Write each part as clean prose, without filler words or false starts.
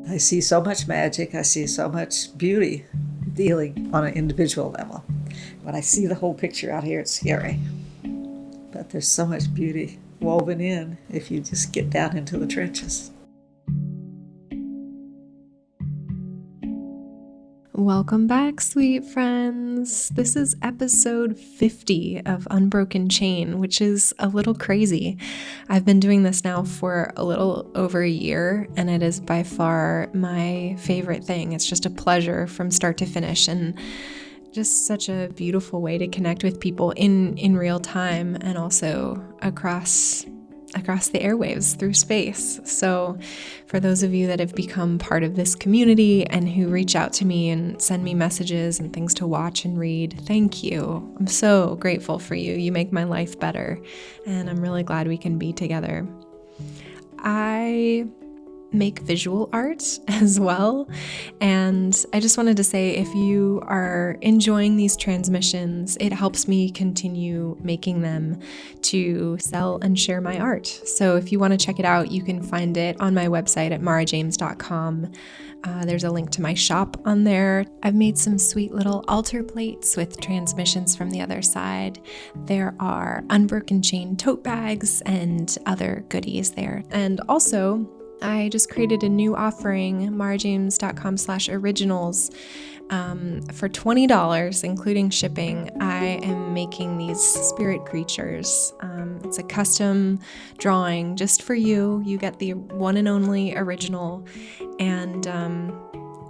I see so much magic. I see so much beauty dealing on an individual level. When I see the whole picture out here, it's scary. But there's so much beauty woven in if you just get down into the trenches. Welcome back, sweet friends. This is episode 50 of Unbroken Chain, which is a little crazy. I've been doing this now for a little over a year, and it is by far my favorite thing. It's just a pleasure from start to finish, and just such a beautiful way to connect with people in real time and also across the airwaves through space. So for those of you that have become part of this community and who reach out to me and send me messages and things to watch and read, thank you. I'm so grateful for you. You make my life better, and I'm really glad we can be together. I make visual art as well, and I just wanted to say, if you are enjoying these transmissions, it helps me continue making them to sell and share my art. So if you want to check it out, you can find it on my website at marajames.com. There's a link to my shop on there. I've made some sweet little altar plates with transmissions from the other side. There are Unbroken Chain tote bags and other goodies there. And also, I just created a new offering, marajames.com/originals. For $20, including shipping, I am making these spirit creatures. It's a custom drawing just for you. You get the one and only original. And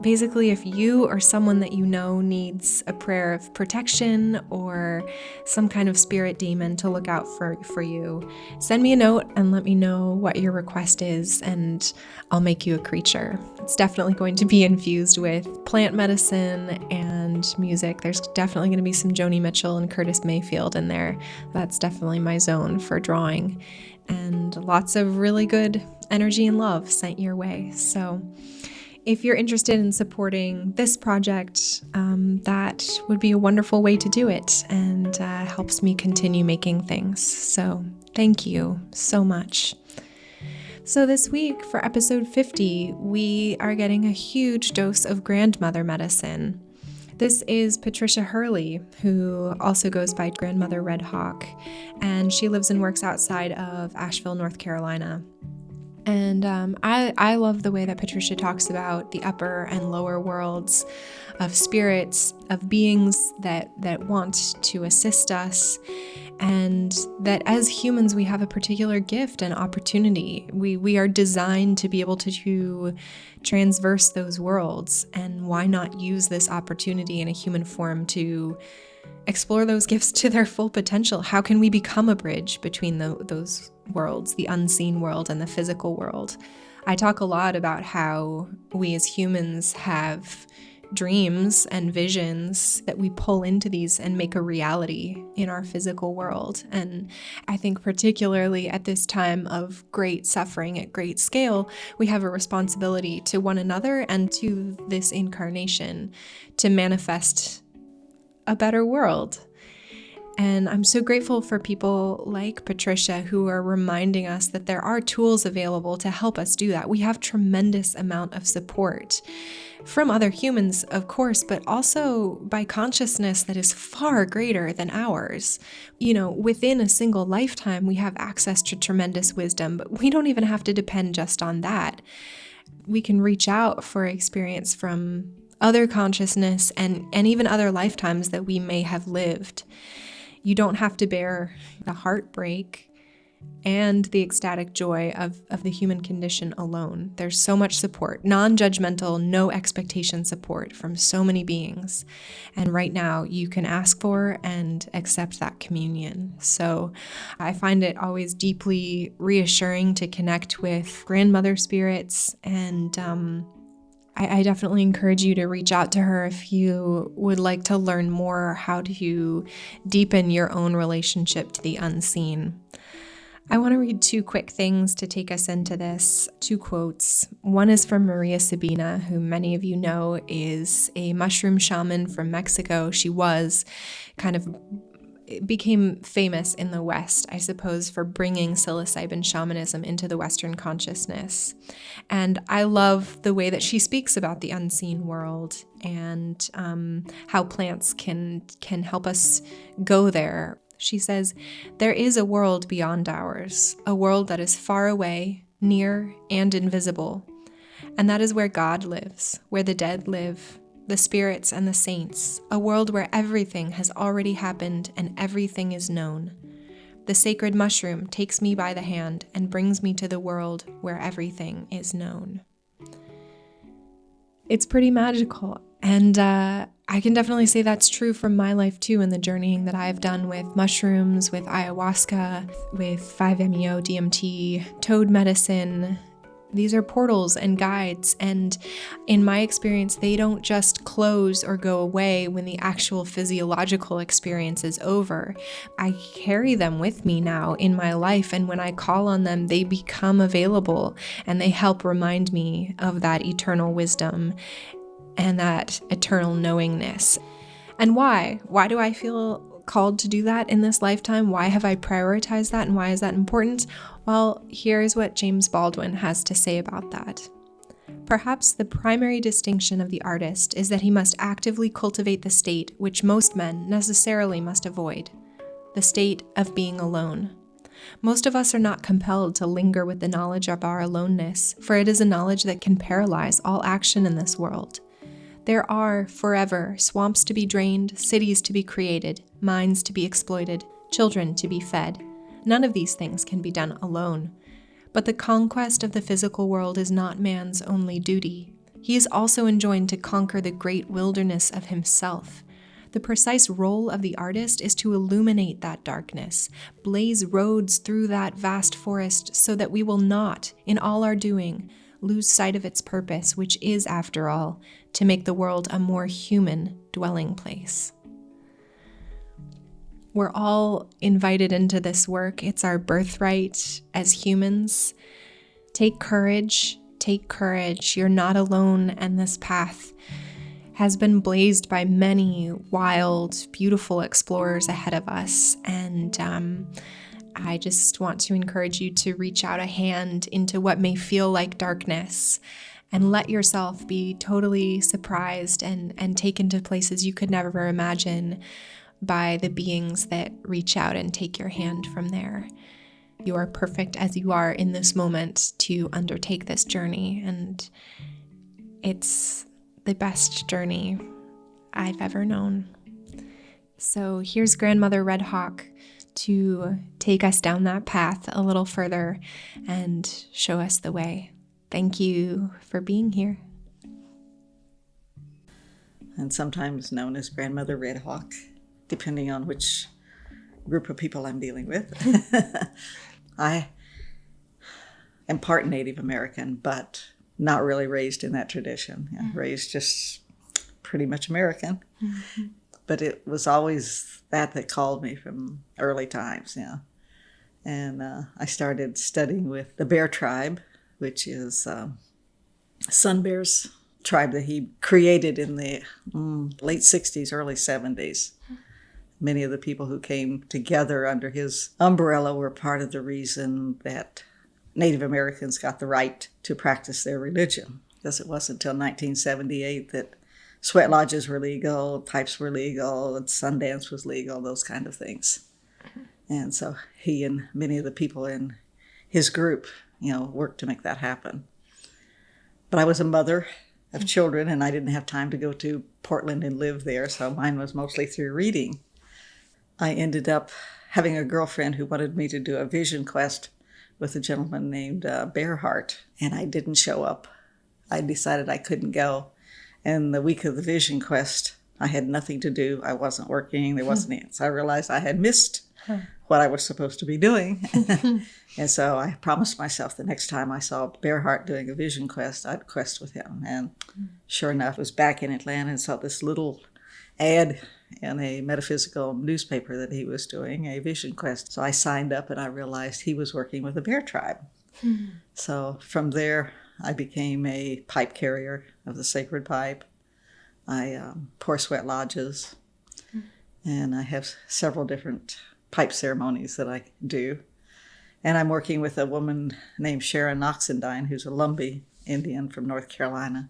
basically, if you or someone that you know needs a prayer of protection or some kind of spirit demon to look out for you, send me a note and let me know what your request is, and I'll make you a creature. It's definitely going to be infused with plant medicine and music. There's definitely going to be some Joni Mitchell and Curtis Mayfield in there. That's definitely my zone for drawing. And lots of really good energy and love sent your way. So if you're interested in supporting this project, that would be a wonderful way to do it, and helps me continue making things. So thank you so much. So this week for episode 50, we are getting a huge dose of grandmother medicine. This is Patricia Hurley, who also goes by Grandmother Red Hawk, and she lives and works outside of Asheville, North Carolina. And I love the way that Patricia talks about the upper and lower worlds of spirits, of beings that want to assist us, and that as humans we have a particular gift and opportunity. We are designed to be able to transverse those worlds, and why not use this opportunity in a human form to explore those gifts to their full potential? How can we become a bridge between those worlds, the unseen world and the physical world? I talk a lot about how we as humans have dreams and visions that we pull into these and make a reality in our physical world. And I think particularly at this time of great suffering at great scale, we have a responsibility to one another and to this incarnation to manifest a better world. And I'm so grateful for people like Patricia who are reminding us that there are tools available to help us do that. We have tremendous amount of support from other humans, of course, but also by consciousness that is far greater than ours. You know, within a single lifetime, we have access to tremendous wisdom, but we don't even have to depend just on that. We can reach out for experience from other consciousness and even other lifetimes that we may have lived. You don't have to bear the heartbreak and the ecstatic joy of the human condition alone. There's so much support, non-judgmental, no expectation support from so many beings. And right now you can ask for and accept that communion. So I find it always deeply reassuring to connect with grandmother spirits, and I definitely encourage you to reach out to her if you would like to learn more how to deepen your own relationship to the unseen. I want to read two quick things to take us into this, two quotes. One is from Maria Sabina, who many of you know is a mushroom shaman from Mexico. She was kind of became famous in the West, I suppose, for bringing psilocybin shamanism into the Western consciousness. And I love the way that she speaks about the unseen world and how plants can help us go there. She says, "There is a world beyond ours, a world that is far away, near, and invisible. And that is where God lives, where the dead live, the spirits and the saints, a world where everything has already happened and everything is known. The sacred mushroom takes me by the hand and brings me to the world where everything is known." It's pretty magical. And I can definitely say that's true from my life too, in the journeying that I've done with mushrooms, with ayahuasca, with 5-MeO, DMT, toad medicine. These are portals and guides, and in my experience, they don't just close or go away when the actual physiological experience is over. I carry them with me now in my life, and when I call on them, they become available, and they help remind me of that eternal wisdom and that eternal knowingness. And why? Why do I feel called to do that in this lifetime? Why have I prioritized that, and why is that important? Well, here's what James Baldwin has to say about that. "Perhaps the primary distinction of the artist is that he must actively cultivate the state which most men necessarily must avoid, the state of being alone. Most of us are not compelled to linger with the knowledge of our aloneness, for it is a knowledge that can paralyze all action in this world. There are, forever, swamps to be drained, cities to be created, mines to be exploited, children to be fed. None of these things can be done alone. But the conquest of the physical world is not man's only duty. He is also enjoined to conquer the great wilderness of himself. The precise role of the artist is to illuminate that darkness, blaze roads through that vast forest, so that we will not, in all our doing, lose sight of its purpose, which is, after all, to make the world a more human dwelling place." We're all invited into this work. It's our birthright as humans. Take courage. Take courage. You're not alone, and this path has been blazed by many wild, beautiful explorers ahead of us. And I just want to encourage you to reach out a hand into what may feel like darkness and let yourself be totally surprised and taken to places you could never imagine by the beings that reach out and take your hand from there. You are perfect as you are in this moment to undertake this journey, and it's the best journey I've ever known. So here's Grandmother Red Hawk to take us down that path a little further and show us the way. Thank you for being here. And sometimes known as Grandmother Red Hawk, depending on which group of people I'm dealing with. I am part Native American, but not really raised in that tradition. Raised just pretty much American. Mm-hmm. But it was always that called me from early times, And I started studying with the Bear tribe, which is Sun Bear's tribe that he created in the late 60s, early 70s. Many of the people who came together under his umbrella were part of the reason that Native Americans got the right to practice their religion, because it wasn't until 1978 that sweat lodges were legal, pipes were legal, and Sundance was legal, those kind of things. And so he and many of the people in his group, worked to make that happen. But I was a mother of children, and I didn't have time to go to Portland and live there, so mine was mostly through reading. I ended up having a girlfriend who wanted me to do a vision quest with a gentleman named Bearheart, and I didn't show up. I decided I couldn't go. And the week of the vision quest, I had nothing to do. I wasn't working. There wasn't any. So I realized I had missed what I was supposed to be doing. And so I promised myself the next time I saw Bearheart doing a vision quest, I'd quest with him. And sure enough, I was back in Atlanta and saw this little ad in a metaphysical newspaper that he was doing a vision quest. So I signed up, and I realized he was working with the Bear tribe. So from there, I became a pipe carrier of the sacred pipe. I pour sweat lodges. And I have several different pipe ceremonies that I do. And I'm working with a woman named Sharon Oxendine, who's a Lumbee Indian from North Carolina.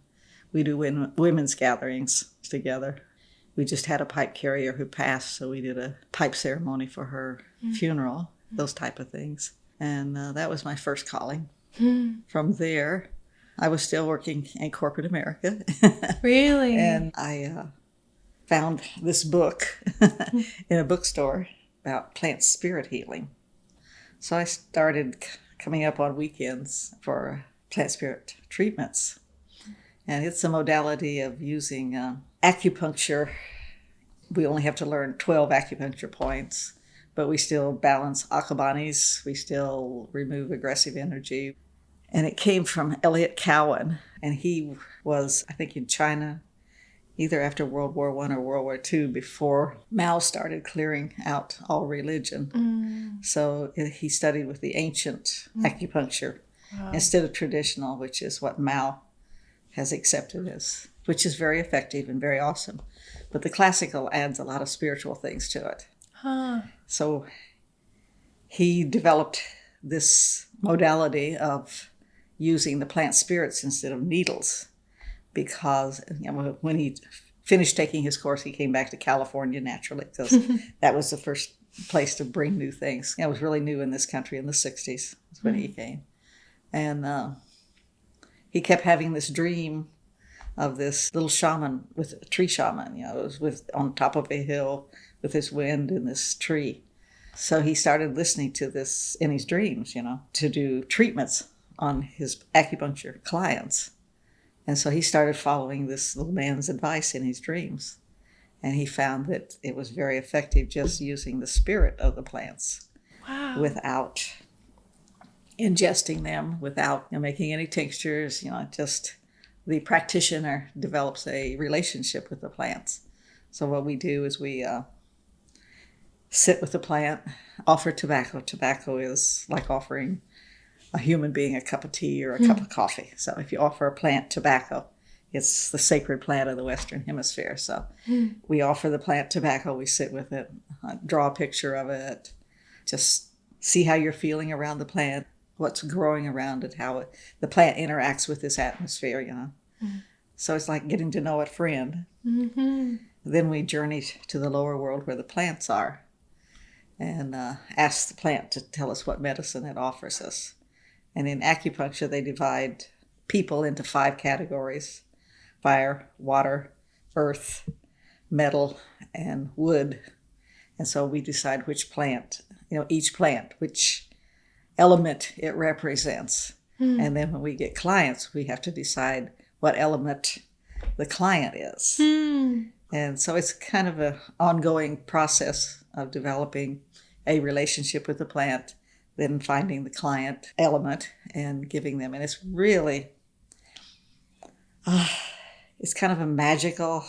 We do women's gatherings together. We just had a pipe carrier who passed, so we did a pipe ceremony for her funeral, those type of things. And that was my first calling. From there, I was still working in corporate America. Really? And I found this book in a bookstore about plant spirit healing. So I started coming up on weekends for plant spirit treatments. And it's a modality of using acupuncture. We only have to learn 12 acupuncture points, but we still balance akabanis. We still remove aggressive energy. And it came from Elliot Cowan, and he was, I think, in China, either after World War I or World War II, before Mao started clearing out all religion. So he studied with the ancient acupuncture instead of traditional, which is what Mao has accepted as, which is very effective and very awesome. But the classical adds a lot of spiritual things to it. So he developed this modality of using the plant spirits instead of needles, because when he finished taking his course, he came back to California naturally, because that was the first place to bring new things. It was really new in this country in the 60s when he came. And he kept having this dream of this little shaman, with a tree shaman, it was on top of a hill with this wind and this tree. So he started listening to this in his dreams, to do treatments on his acupuncture clients. And so he started following this little man's advice in his dreams. And he found that it was very effective just using the spirit of the plants without ingesting them, without making any tinctures, just the practitioner develops a relationship with the plants. So what we do is we sit with the plant, offer tobacco. Tobacco is like offering a human being a cup of tea or a cup of coffee. So if you offer a plant tobacco, it's the sacred plant of the Western Hemisphere. So we offer the plant tobacco, we sit with it, draw a picture of it, just see how you're feeling around the plant, what's growing around it, how the plant interacts with this atmosphere, So it's like getting to know a friend. Then we journey to the lower world where the plants are and ask the plant to tell us what medicine it offers us. And in acupuncture, they divide people into 5 categories: fire, water, earth, metal, and wood. And so we decide which plant, each plant, which element it represents. And then when we get clients, we have to decide what element the client is. And so it's kind of an ongoing process of developing a relationship with the plant, then finding the client element and giving them. And it's really, it's kind of a magical,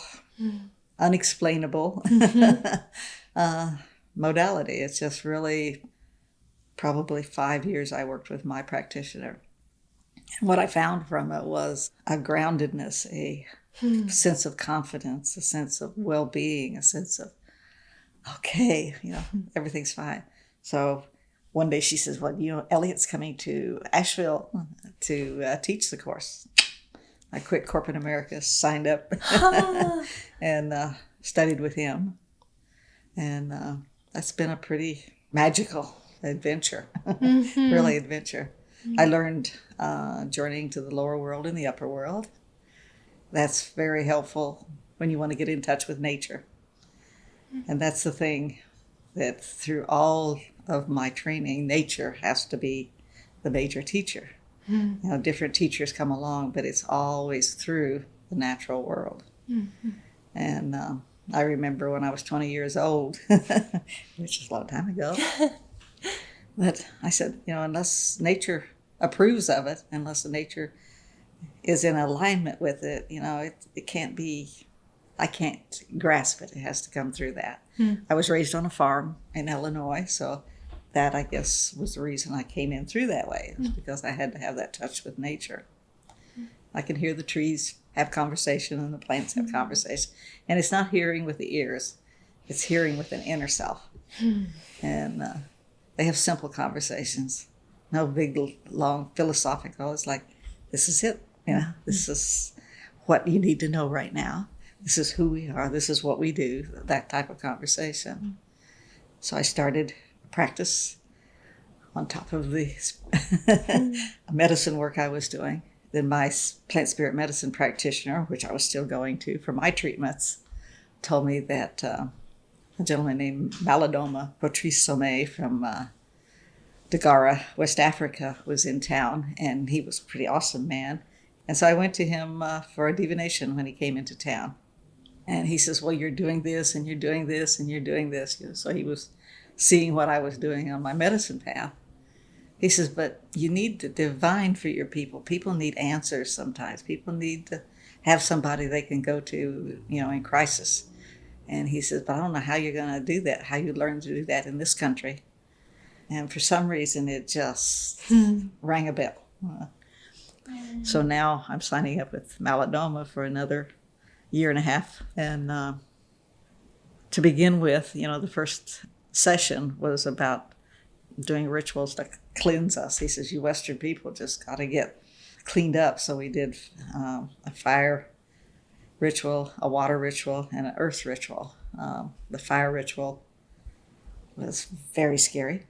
unexplainable modality. It's just really probably 5 years I worked with my practitioner. And what I found from it was a groundedness, a sense of confidence, a sense of well-being, a sense of, okay, everything's fine. So one day she says, well, Elliot's coming to Asheville to teach the course. I quit corporate America, signed up, and studied with him. And that's been a pretty magical adventure, really adventure. I learned journeying to the lower world and the upper world. That's very helpful when you want to get in touch with nature. And that's the thing, that through all of my training, nature has to be the major teacher. Different teachers come along, but it's always through the natural world. And I remember when I was 20 years old, which is a long time ago, that I said, unless nature approves of it, unless the nature is in alignment with it, it can't be, I can't grasp it. It has to come through that. I was raised on a farm in Illinois, so that, I guess, was the reason I came in through that way, because I had to have that touch with nature. I can hear the trees have conversation and the plants have conversation. And it's not hearing with the ears. It's hearing with an inner self. And they have simple conversations. No big, long philosophical. It's like, this is it. This is what you need to know right now. This is who we are. This is what we do. That type of conversation. So I started practice on top of the medicine work I was doing. Then my plant spirit medicine practitioner, which I was still going to for my treatments, told me that a gentleman named Malidoma Patrica from Dagara, West Africa, was in town, and he was a pretty awesome man. And so I went to him for a divination when he came into town. And he says, well, you're doing this, and you're doing this, and you're doing this. So he was seeing what I was doing on my medicine path. He says, but you need to divine for your people. People need answers sometimes. People need to have somebody they can go to, in crisis. And he says, but I don't know how you're going to do that, how you learn to do that in this country. And for some reason, it just rang a bell. So now I'm signing up with Malidoma for another year and a half. And to begin with, the first session was about doing rituals to cleanse us. He says, you Western people just got to get cleaned up. So we did a fire ritual, a water ritual, and an earth ritual. The fire ritual was very scary.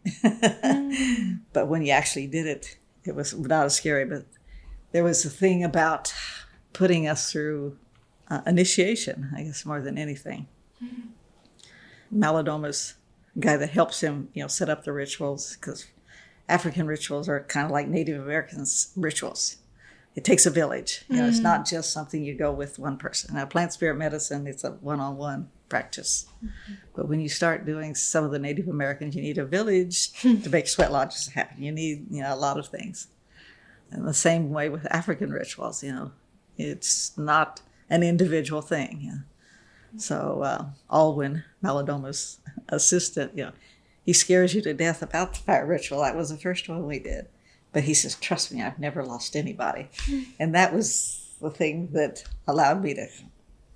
But when you actually did it, it was not as scary. But there was a thing about putting us through initiation, I guess, more than anything. Malidoma's guy that helps him, set up the rituals, because African rituals are kind of like Native Americans' rituals. It takes a village. It's not just something you go with one person. Now, plant spirit medicine, it's a one-on-one practice. But when you start doing some of the Native Americans, you need a village to make sweat lodges happen. You need, a lot of things. And the same way with African rituals, it's not an individual thing. So Alwyn, Malidoma's assistant, he scares you to death about the fire ritual. That was the first one we did. But he says, trust me, I've never lost anybody. And that was the thing that allowed me to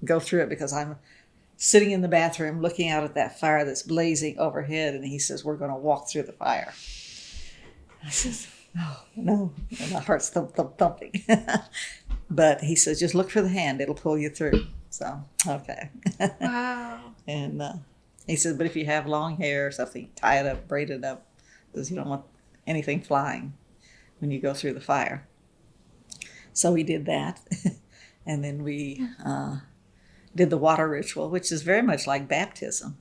go through it, because I'm sitting in the bathroom looking out at that fire that's blazing overhead. And he says, we're going to walk through the fire. I says, oh, no. And my heart's thumping. But he says, just look for the hand. It'll pull you through. So, okay. Wow. And he says, but if you have long hair or something, tie it up, braid it up, because you don't want anything flying when you go through the fire. So we did that. And then we did the water ritual, which is very much like baptism.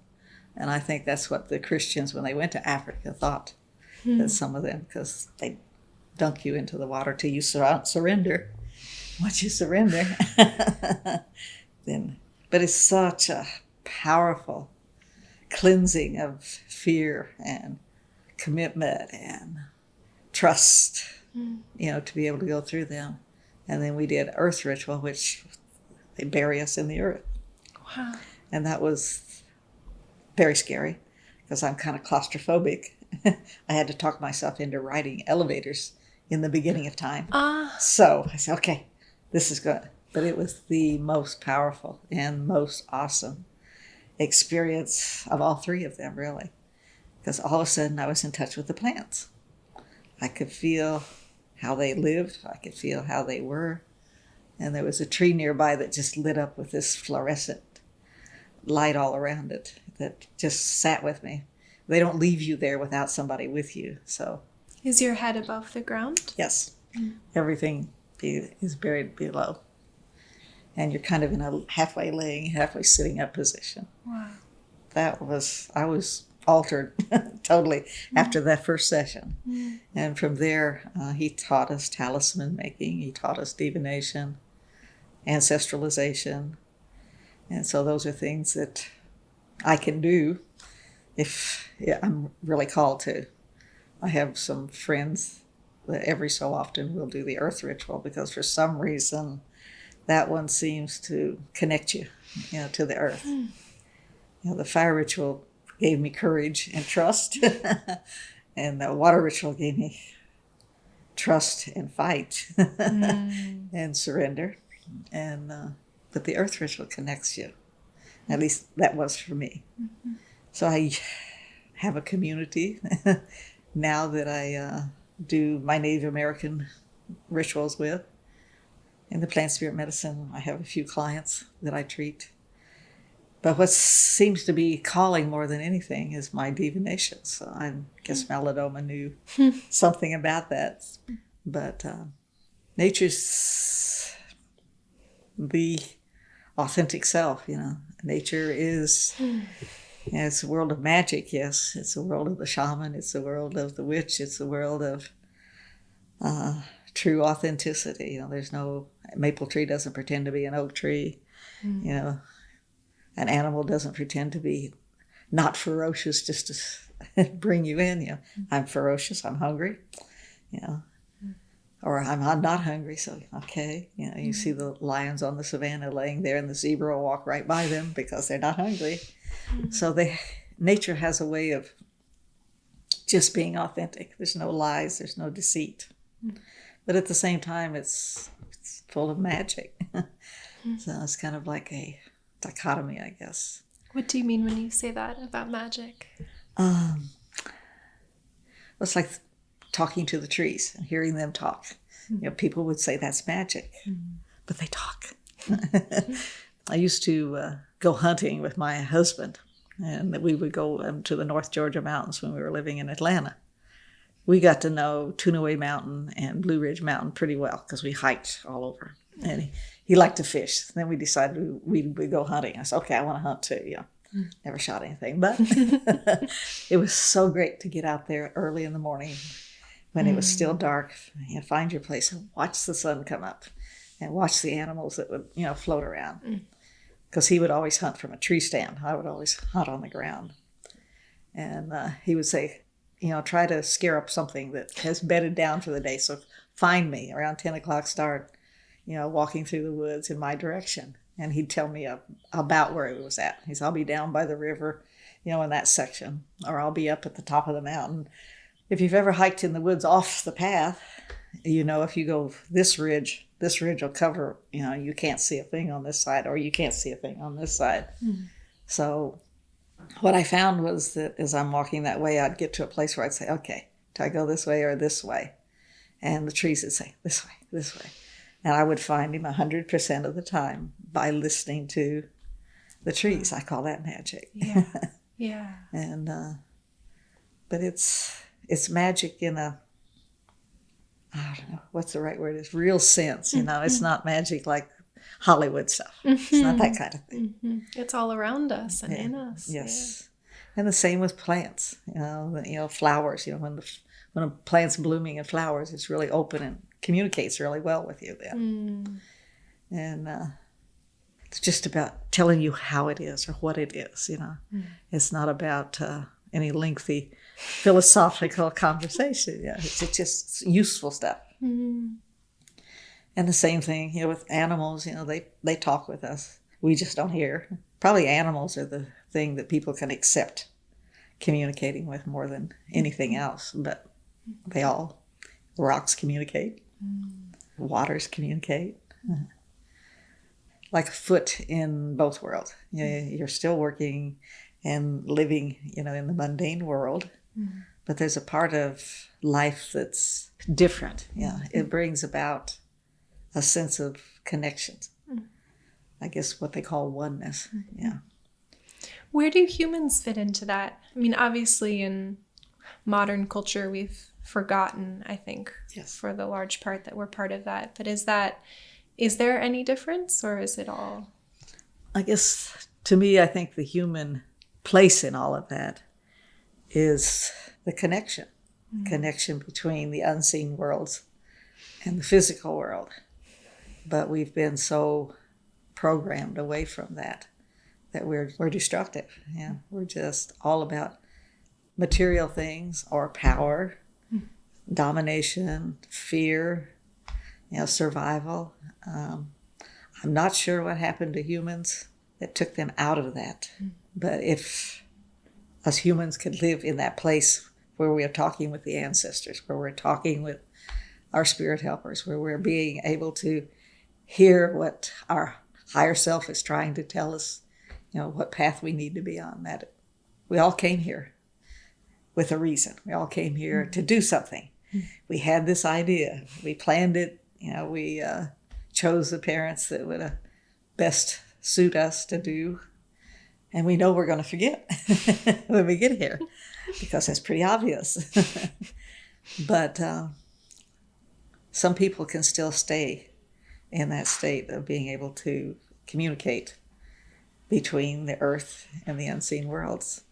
And I think that's what the Christians, when they went to Africa, thought, that some of them, because they dunk you into the water till you surrender. Once you surrender, then, but it's such a powerful cleansing of fear and commitment and trust, to be able to go through them. And then we did earth ritual, which they bury us in the earth. Wow. And that was very scary, because I'm kind of claustrophobic. I had to talk myself into riding elevators in the beginning of time. So I said, okay, this is good. But it was the most powerful and most awesome experience of all three of them, really. Because all of a sudden I was in touch with the plants. I could feel how they lived. I could feel how they were. And there was a tree nearby that just lit up with this fluorescent light all around it that just sat with me. They don't leave you there without somebody with you. So, Is your head above the ground? yes, everything is buried below. And you're kind of in a halfway laying, halfway sitting up position. Wow. I was altered totally after that first session. And from there, he taught us talisman making. He taught us divination, ancestralization. And so those are things that I can do if I'm really called to. I have some friends that every so often will do the earth ritual, because for some reason that one seems to connect you, to the earth. The fire ritual gave me courage and trust, and the water ritual gave me trust and fight and surrender. And but the earth ritual connects you, At least that was for me. So I have a community now that I do my Native American rituals with. In the plant spirit medicine, I have a few clients that I treat. But what seems to be calling more than anything is my divinations. So I guess Malidoma knew something about that. But nature's the authentic self, Nature is, it's a world of magic, yes. It's a world of the shaman. It's a world of the witch. It's a world of true authenticity. There's no, maple tree doesn't pretend to be an oak tree. An animal doesn't pretend to be not ferocious just to bring you in. I'm ferocious, I'm hungry, or I'm not hungry, so okay. You see the lions on the savannah laying there and the zebra will walk right by them because they're not hungry. So nature has a way of just being authentic. There's no lies, there's no deceit. But at the same time, it's full of magic. So it's kind of like a dichotomy, I guess. What do you mean when you say that about magic? It's like talking to the trees and hearing them talk. People would say that's magic, but they talk. I used to go hunting with my husband, and we would go to the North Georgia mountains when we were living in Atlanta. We got to know Tunaway Mountain and Blue Ridge Mountain pretty well because we hiked all over. And he liked to fish. Then we decided we would go hunting. I said, okay, I want to hunt too. Never shot anything, but it was so great to get out there early in the morning when it was still dark. Find your place and watch the sun come up and watch the animals that would, float around. Because he would always hunt from a tree stand. I would always hunt on the ground. And he would say, try to scare up something that has bedded down for the day. So find me around 10 o'clock start, walking through the woods in my direction. And he'd tell me about where it was at. He said, I'll be down by the river, in that section, or I'll be up at the top of the mountain. If you've ever hiked in the woods off the path, if you go this ridge will cover, you can't see a thing on this side, or you can't see a thing on this side. So what I found was that as I'm walking that way, I'd get to a place where I'd say, okay, do I go this way or this way? And the trees would say, this way, this way. And I would find him 100% of the time by listening to the trees. I call that magic. Yeah. And, but it's magic in a, I don't know, what's the right word? It's real sense, It's not magic like Hollywood stuff. It's not that kind of thing. It's all around us and in us. Yes. And the same with plants, flowers, when a plant's blooming and flowers, it's really open and communicates really well with you then. And it's just about telling you how it is or what it is, It's not about any lengthy philosophical conversation. It's just useful stuff. And the same thing, with animals, they talk with us. We just don't hear. Probably animals are the thing that people can accept communicating with more than anything else, but rocks communicate, waters communicate. Like a foot in both worlds. You're still working and living, in the mundane world, but there's a part of life that's different. It brings about a sense of connection. I guess what they call oneness. Where do humans fit into that? I mean, obviously in modern culture, we've forgotten, I think, for the large part that we're part of that. But is there any difference, or is it all? I guess, to me, I think the human place in all of that is the connection. Connection between the unseen worlds and the physical world. But we've been so programmed away from that we're destructive. We're just all about material things or power, domination, fear, survival. I'm not sure what happened to humans that took them out of that. But if us humans could live in that place where we are talking with the ancestors, where we're talking with our spirit helpers, where we're being able to hear what our higher self is trying to tell us what path we need to be on. That we all came here with a reason. We all came here to do something. We had this idea. We planned it. We chose the parents that would best suit us to do. And we know we're going to forget when we get here, because that's pretty obvious. But some people can still stay in that state of being able to communicate between the earth and the unseen worlds.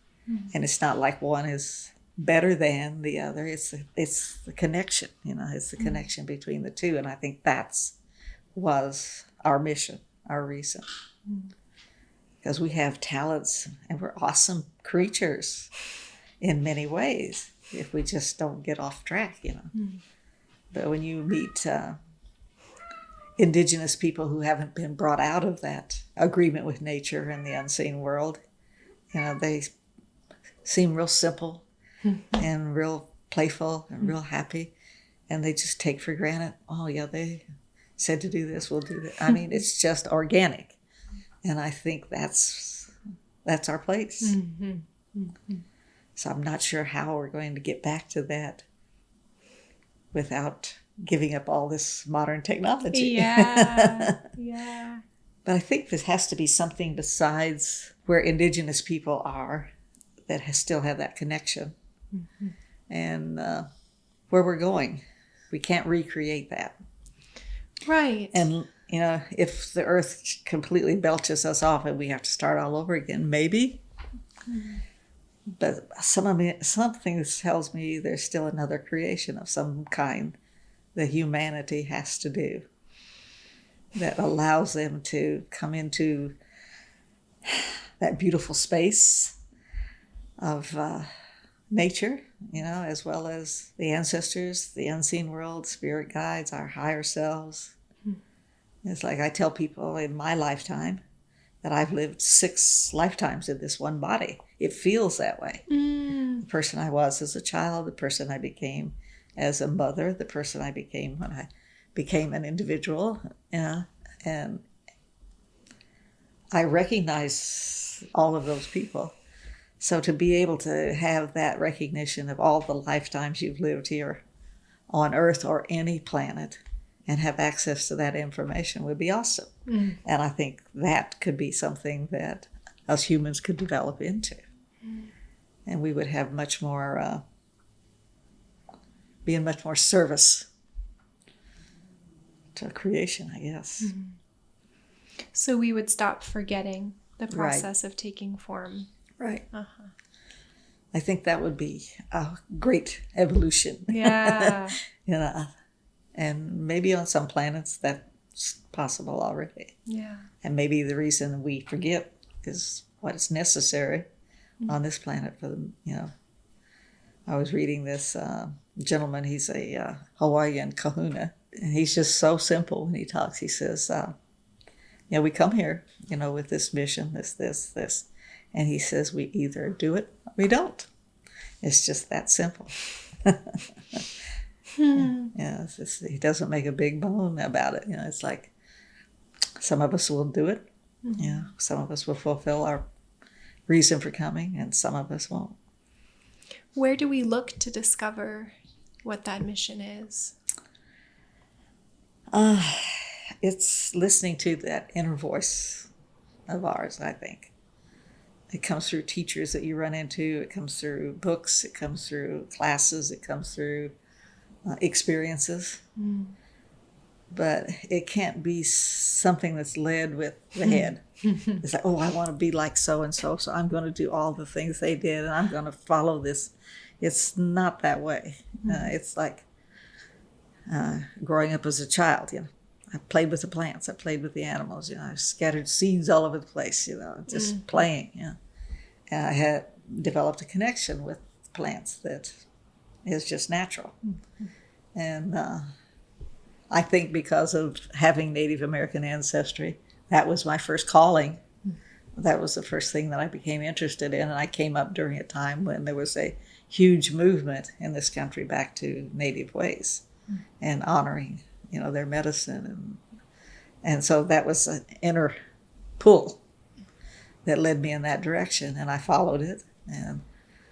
And it's not like one is better than the other. It's the connection, it's the connection between the two. And I think was our mission, our reason. Because we have talents and we're awesome creatures in many ways if we just don't get off track, But when you meet indigenous people who haven't been brought out of that agreement with nature and the unseen world, they seem real simple and real playful and real happy, and they just take for granted, oh yeah, they said to do this, we'll do that. I mean, it's just organic. And I think that's our place. So I'm not sure how we're going to get back to that without giving up all this modern technology. Yeah. But I think this has to be something besides where indigenous people are that still have that connection. And where we're going. We can't recreate that. Right. And if the earth completely belches us off and we have to start all over again, maybe. But something tells me there's still another creation of some kind that humanity has to do that allows them to come into that beautiful space of nature, as well as the ancestors, the unseen world, spirit guides, our higher selves. It's like I tell people in my lifetime that I've lived 6 lifetimes in this one body. It feels that way. The person I was as a child, the person I became as a mother, the person I became when I became an individual, and I recognize all of those people. So to be able to have that recognition of all the lifetimes you've lived here on Earth or any planet and have access to that information would be awesome. And I think that could be something that us humans could develop into. And we would have much more, be in much more service to creation, I guess. So we would stop forgetting the process of taking form. Right. I think that would be a great evolution. Yeah. And maybe on some planets that's possible already. Yeah. And maybe the reason we forget is what is necessary on this planet for them. I was reading this gentleman. He's a Hawaiian kahuna, and he's just so simple when he talks. He says, we come here, with this mission, this. And he says we either do it or we don't. It's just that simple. He doesn't make a big bone about it. It's like some of us will do it. Some of us will fulfill our reason for coming, and some of us won't. Where do we look to discover what that mission is? It's listening to that inner voice of ours, I think. It comes through teachers that you run into. It comes through books. It comes through classes. It comes through experiences. But it can't be something that's led with the head. It's like, I want to be like so-and-so, so I'm going to do all the things they did, and I'm going to follow this. It's not that way. It's like growing up as a child, I played with the plants. I played with the animals. I scattered seeds all over the place, just playing. And I had developed a connection with plants that is just natural. And I think because of having Native American ancestry, that was my first calling. That was the first thing that I became interested in. And I came up during a time when there was a huge movement in this country back to Native ways and honoring their medicine. And so that was an inner pull that led me in that direction, and I followed it. And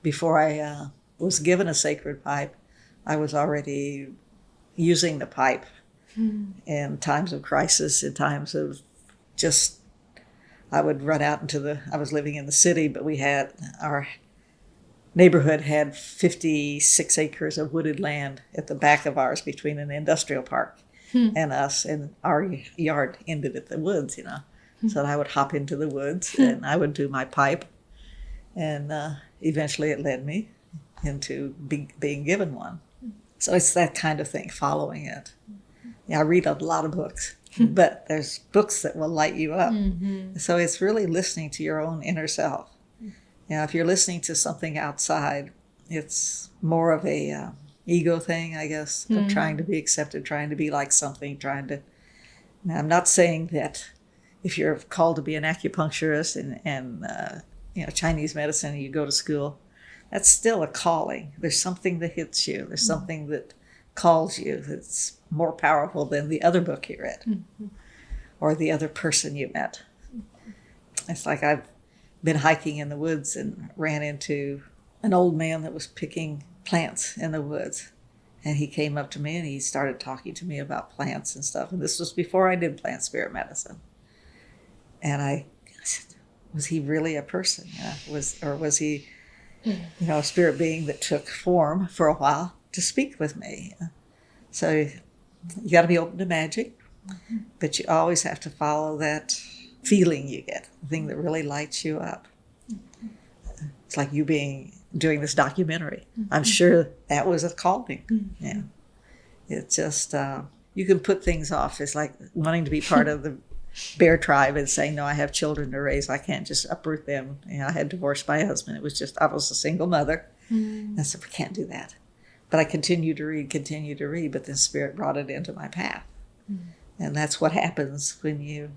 before I was given a sacred pipe, I was already using the pipe in times of crisis, in times of just, I would run out I was living in the city, but our neighborhood had 56 acres of wooded land at the back of ours between an industrial park and us, and our yard ended at the woods, So I would hop into the woods and I would do my pipe, and eventually it led me into being given one. So it's that kind of thing, following it. I read a lot of books, but there's books that will light you up. So it's really listening to your own inner self. If you're listening to something outside, it's more of a ego thing, I guess, of trying to be accepted, trying to be like something, Now, I'm not saying that if you're called to be an acupuncturist and Chinese medicine, and you go to school, that's still a calling. There's something that hits you. There's something that calls you that's more powerful than the other book you read or the other person you met. It's like I've been hiking in the woods and ran into an old man that was picking plants in the woods. And he came up to me and he started talking to me about plants and stuff. And this was before I did plant spirit medicine. And I said, was he really a person? Was he, a spirit being that took form for a while to speak with me? So you got to be open to magic, but you always have to follow that feeling you get, the thing that really lights you up. It's like you doing this documentary. I'm sure that was a calling. Yeah. It's just, you can put things off. It's like wanting to be part of the bear tribe and saying, no, I have children to raise. I can't just uproot them. I had divorced my husband. It was just, I was a single mother. And I said, we can't do that. But I continued to read, but then Spirit brought it into my path. And that's what happens when you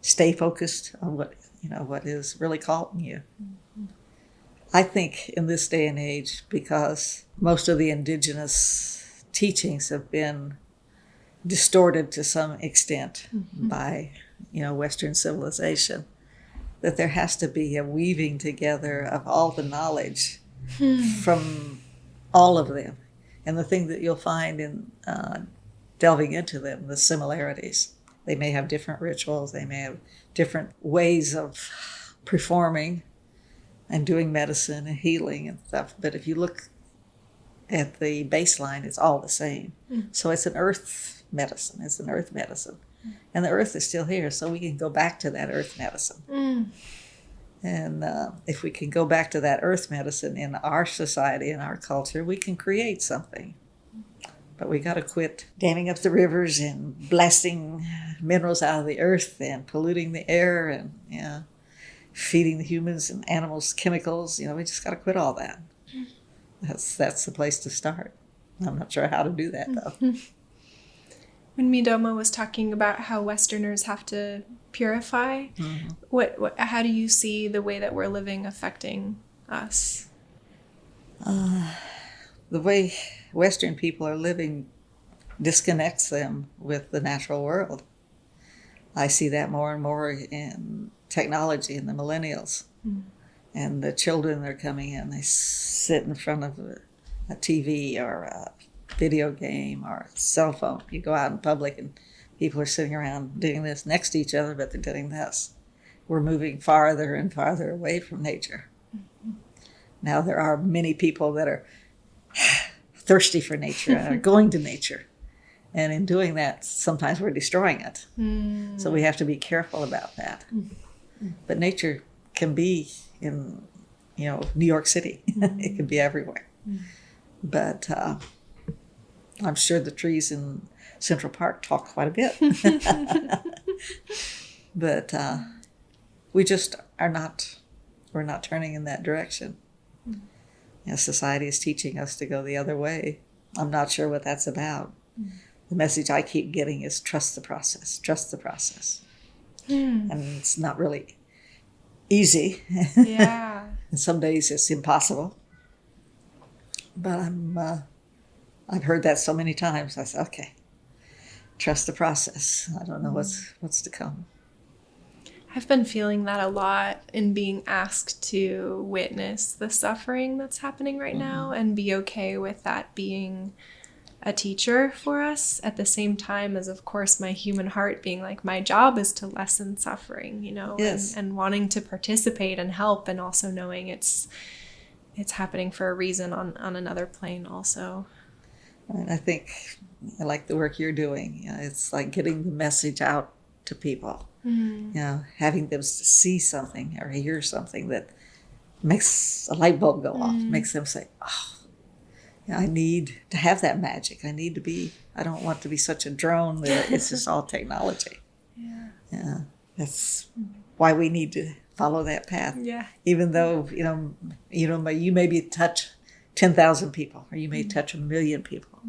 stay focused on what is really calling you. I think in this day and age, because most of the indigenous teachings have been distorted to some extent by, Western civilization, that there has to be a weaving together of all the knowledge from all of them. And the thing that you'll find in delving into them, the similarities. They may have different rituals, they may have different ways of performing and doing medicine and healing and stuff. But if you look at the baseline, it's all the same. So it's an earth medicine. And the earth is still here, so we can go back to that earth medicine. And if we can go back to that earth medicine in our society, in our culture, we can create something. But we got to quit damming up the rivers and blasting minerals out of the earth and polluting the air and feeding the humans and animals chemicals. We just got to quit all that. That's the place to start. I'm not sure how to do that, though. When Midoma was talking about how Westerners have to purify, how do you see the way that we're living affecting us? The way Western people are living disconnects them with the natural world. I see that more and more in technology in the millennials. And the children that are coming in, they sit in front of a TV or a video game or a cell phone. You go out in public and people are sitting around doing this next to each other, but they're doing this. We're moving farther and farther away from nature. Now there are many people that are thirsty for nature and are going to nature. And in doing that, sometimes we're destroying it. So we have to be careful about that. But nature can be in, New York City. It can be everywhere. But I'm sure the trees in Central Park talk quite a bit. But we just we're not turning in that direction. Society is teaching us to go the other way. I'm not sure what that's about. The message I keep getting is trust the process, trust the process. And it's not really easy. Yeah. And some days it's impossible. But I've heard that so many times. I said, okay, trust the process. I don't know what's to come. I've been feeling that a lot in being asked to witness the suffering that's happening right now and be okay with that being a teacher for us, at the same time as, of course, my human heart being like, my job is to lessen suffering, Yes. and wanting to participate and help, and also knowing it's happening for a reason on another plane also. And I think I like the work you're doing. It's like getting the message out to people. Having them see something or hear something that makes a light bulb go off, makes them say, oh, I need to have that magic. I don't want to be such a drone that it's just all technology. Yeah. That's why we need to follow that path. Yeah. Even though, you maybe touch 10,000 people or you may touch 1 million people.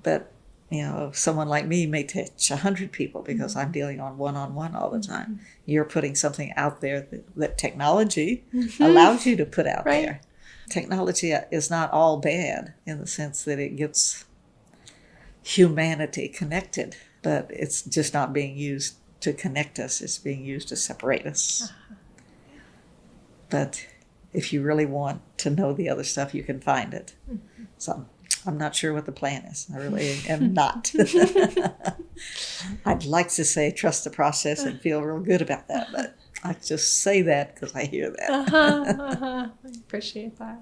But someone like me may touch 100 people because I'm dealing on one-on-one all the time. You're putting something out there that technology allows you to put out there. Technology is not all bad in the sense that it gets humanity connected, but it's just not being used to connect us. It's being used to separate us. But if you really want to know the other stuff, you can find it. So I'm not sure what the plan is. I really am not. I'd like to say trust the process and feel real good about that, but I just say that because I hear that. I appreciate that.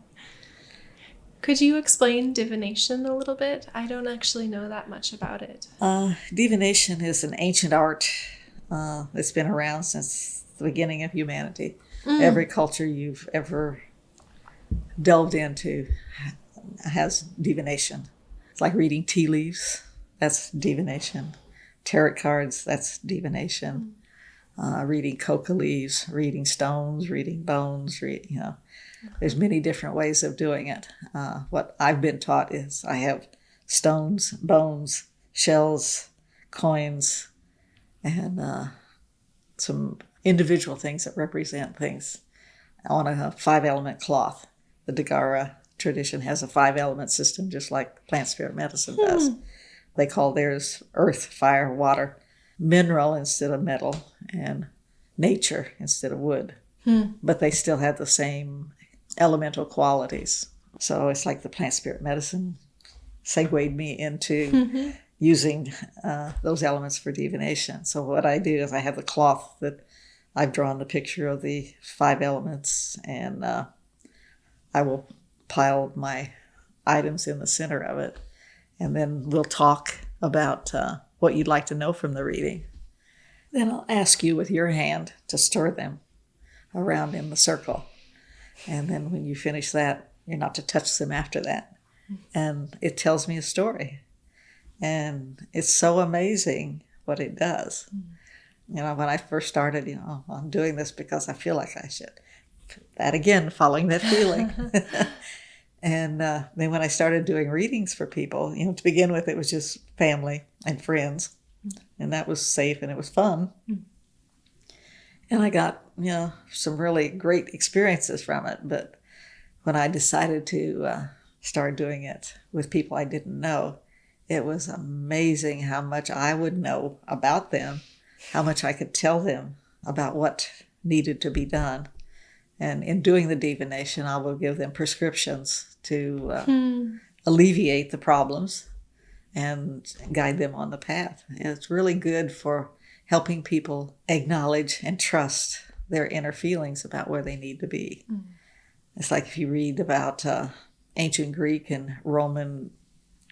Could you explain divination a little bit? I don't actually know that much about it. Divination is an ancient art that's been around since the beginning of humanity. Every culture you've ever delved into has divination. It's like reading tea leaves. That's divination. Tarot cards, that's divination. Reading coca leaves, reading stones, reading bones, there's many different ways of doing it. What I've been taught is I have stones, bones, shells, coins, and some individual things that represent things on a 5-element cloth. The Dagara tradition has a 5-element system, just like plant spirit medicine does. They call theirs earth, fire, water, mineral instead of metal, and nature instead of wood. But they still have the same elemental qualities. So it's like the plant spirit medicine segued me into using those elements for divination. So what I do is I have the cloth that I've drawn the picture of the 5 elements, and I will pile my items in the center of it, and then we'll talk about what you'd like to know from the reading. Then I'll ask you with your hand to stir them around in the circle. And then when you finish that, you're not to touch them after that. And it tells me a story. And it's so amazing what it does. When I first started, I'm doing this because I feel like I should. That again, following that feeling. And then when I started doing readings for people, to begin with, it was just family and friends. And that was safe and it was fun. And I got, some really great experiences from it. But when I decided to start doing it with people I didn't know, it was amazing how much I would know about them, how much I could tell them about what needed to be done. And in doing the divination, I will give them prescriptions to alleviate the problems and guide them on the path. And it's really good for helping people acknowledge and trust their inner feelings about where they need to be. It's like if you read about ancient Greek and Roman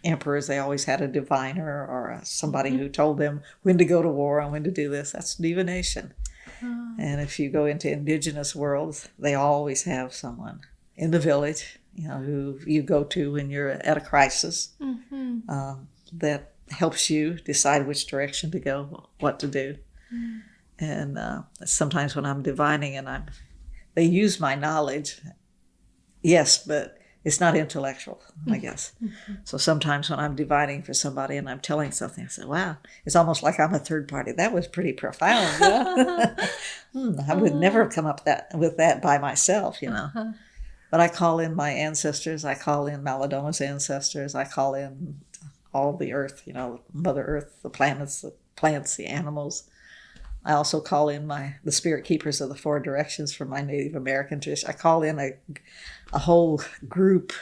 emperors, they always had a diviner or somebody who told them when to go to war and when to do this. That's divination. And if you go into indigenous worlds, they always have someone in the village, who you go to when you're at a crisis, that helps you decide which direction to go, what to do. And sometimes when I'm divining and they use my knowledge, yes, but it's not intellectual, I guess. So sometimes when I'm divining for somebody and I'm telling something, I say, wow, it's almost like I'm a third party. That was pretty profound. I would never have come up with that by myself, But I call in my ancestors. I call in Maladoma's ancestors. I call in all the earth, Mother Earth, the planets, the plants, the animals, I also call in the spirit keepers of the four directions from my Native American tradition. I call in a whole group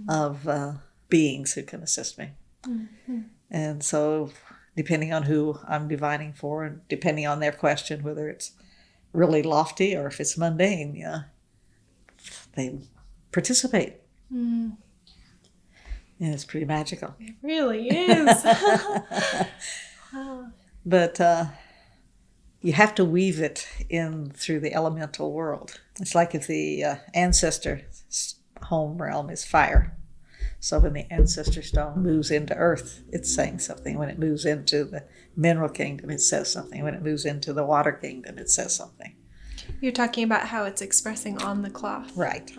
of beings who can assist me. Mm-hmm. And so depending on who I'm divining for, and depending on their question, whether it's really lofty or if it's mundane, they participate. Mm. And it's pretty magical. It really is. Wow. But you have to weave it in through the elemental world. It's like if the ancestor home realm is fire. So when the ancestor stone moves into earth, it's saying something. When it moves into the mineral kingdom, it says something. When it moves into the water kingdom, it says something. You're talking about how it's expressing on the cloth. Right.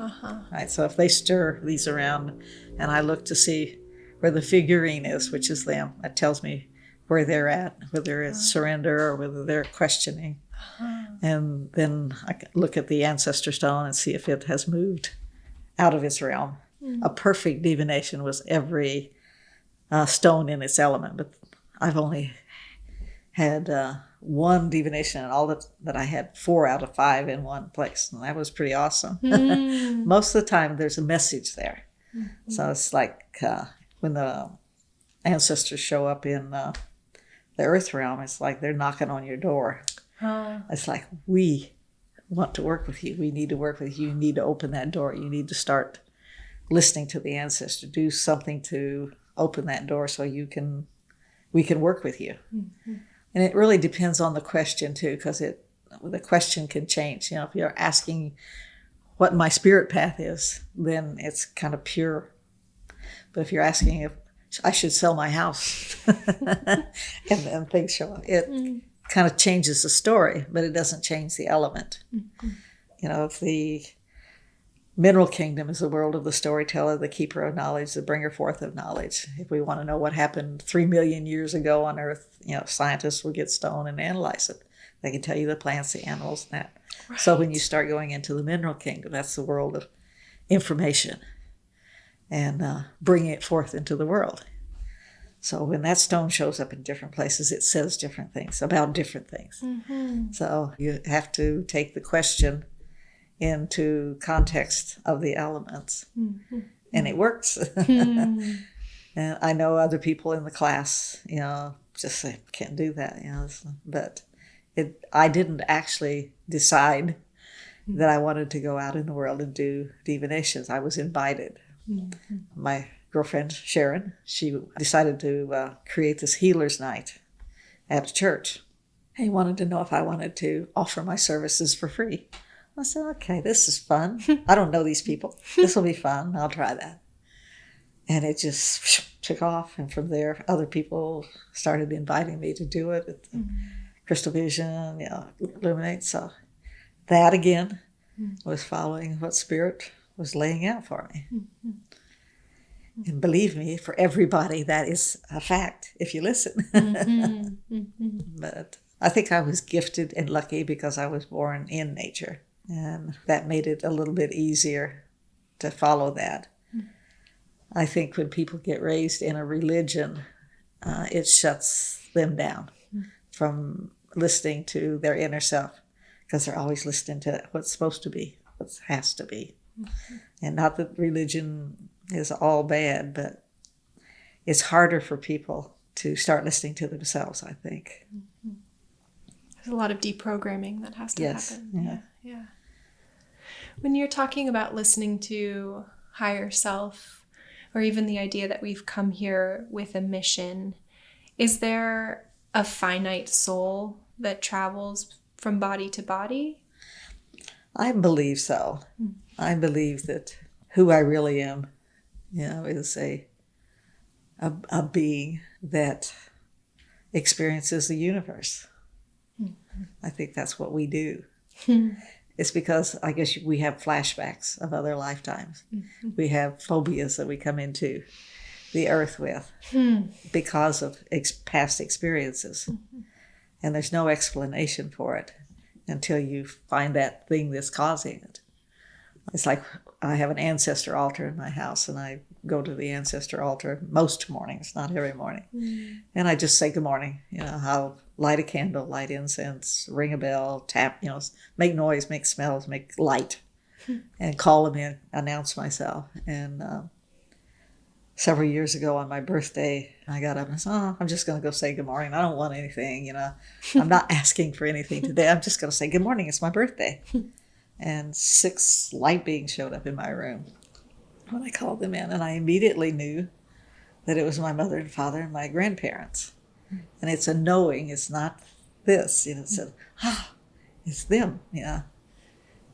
Right. So if they stir these around and I look to see where the figurine is, which is them, that tells me where they're at, whether it's surrender or whether they're questioning. And then I can look at the ancestor stone and see if it has moved out of its realm. A perfect divination was every stone in its element, but I've only had one divination and all that I had 4 out of 5 in one place, and that was pretty awesome. Most of the time there's a message there. So it's like when the ancestors show up in the earth realm, it's like they're knocking on your door. It's like, we want to work with you. We need to work with you. You need to open that door. You need to start listening to the ancestor. Do something to open that door so we can work with you. And it really depends on the question too, because the question can change. If you're asking what my spirit path is, then it's kind of pure. But if you're asking if I should sell my house and then things show up, it kind of changes the story, but it doesn't change the element. If the mineral kingdom is the world of the storyteller, the keeper of knowledge, the bringer forth of knowledge. If we want to know what happened 3 million years ago on Earth, scientists will get stone and analyze it. They can tell you the plants, the animals, and that. Right. So when you start going into the mineral kingdom, that's the world of information and bringing it forth into the world. So when that stone shows up in different places, it says different things about different things. So you have to take the question into context of the elements. And it works. And I know other people in the class, just say, can't do that, but I didn't actually decide that I wanted to go out in the world and do divinations. I was invited. My girlfriend, Sharon, she decided to create this healer's night at a church. He wanted to know if I wanted to offer my services for free. I said, okay, this is fun. I don't know these people. This will be fun. I'll try that. And it just took off. And from there, other people started inviting me to do it at the Crystal Vision, Illuminate. So that, again, was following what Spirit was laying out for me. And believe me, for everybody, that is a fact if you listen. But I think I was gifted and lucky because I was born in nature. And that made it a little bit easier to follow that. I think when people get raised in a religion, it shuts them down from listening to their inner self, because they're always listening to what's supposed to be, what has to be. And not that religion is all bad, but it's harder for people to start listening to themselves, I think. There's a lot of deprogramming that has to happen. Yeah. When you're talking about listening to higher self, or even the idea that we've come here with a mission, is there a finite soul that travels from body to body? I believe so. I believe that who I really am, is a being that experiences the universe. I think that's what we do. It's because I guess we have flashbacks of other lifetimes. We have phobias that we come into the earth with because of past experiences. And there's no explanation for it until you find that thing that's causing it. It's like I have an ancestor altar in my house, and I go to the ancestor altar most mornings, not every morning. And I just say good morning, how light a candle, light incense, ring a bell, tap, make noise, make smells, make light, and call them in, announce myself. And several years ago on my birthday, I got up and said, I'm just going to go say good morning. I don't want anything, I'm not asking for anything today. I'm just going to say good morning. It's my birthday. And 6 light beings showed up in my room when I called them in. And I immediately knew that it was my mother and father and my grandparents. And it's a knowing, it's not this. It said, it's them.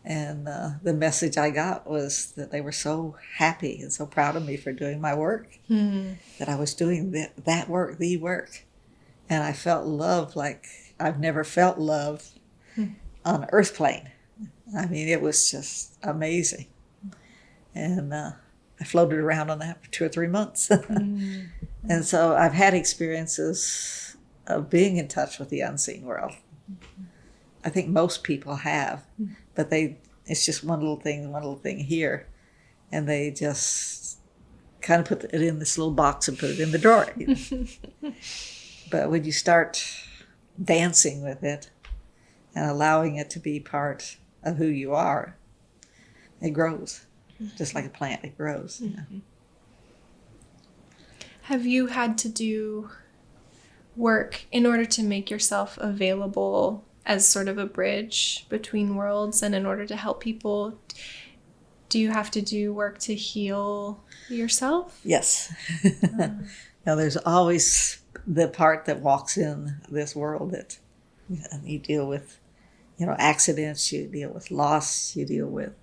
And the message I got was that they were so happy and so proud of me for doing my work, that I was doing that work, the work. And I felt love like I've never felt love on earth plane. I mean, it was just amazing. And I floated around on that for 2 or 3 months. And so I've had experiences of being in touch with the unseen world. I think most people have, but it's just one little thing here. And they just kind of put it in this little box and put it in the drawer. But when you start dancing with it and allowing it to be part of who you are, it grows. Just like a plant, it grows. Have you had to do work in order to make yourself available as sort of a bridge between worlds, and in order to help people? Do you have to do work to heal yourself? Yes. Now, there's always the part that walks in this world that you deal with, accidents, you deal with loss, you deal with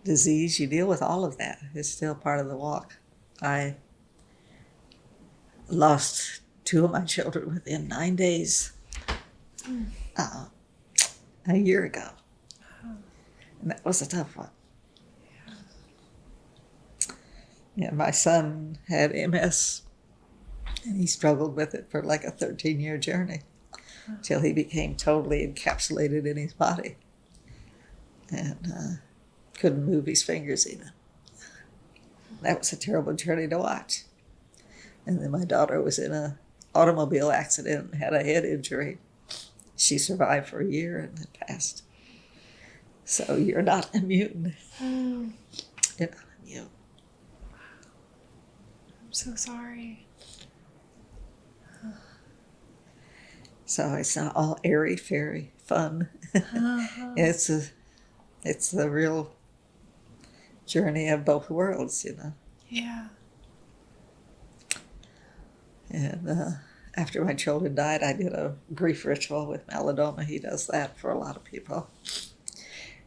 disease, you deal with all of that. It's still part of the walk. I lost 2 of my children within 9 days a year ago. And that was a tough one. Yeah, my son had MS, and he struggled with it for like a 13-year journey till he became totally encapsulated in his body and couldn't move his fingers even. That was a terrible journey to watch. And then my daughter was in an automobile accident and had a head injury. She survived for a year and then passed. So you're not immune. You're not immune. I'm so sorry. So it's not all airy fairy fun. It's the real journey of both worlds, Yeah. And after my children died, I did a grief ritual with Meladoma. He does that for a lot of people,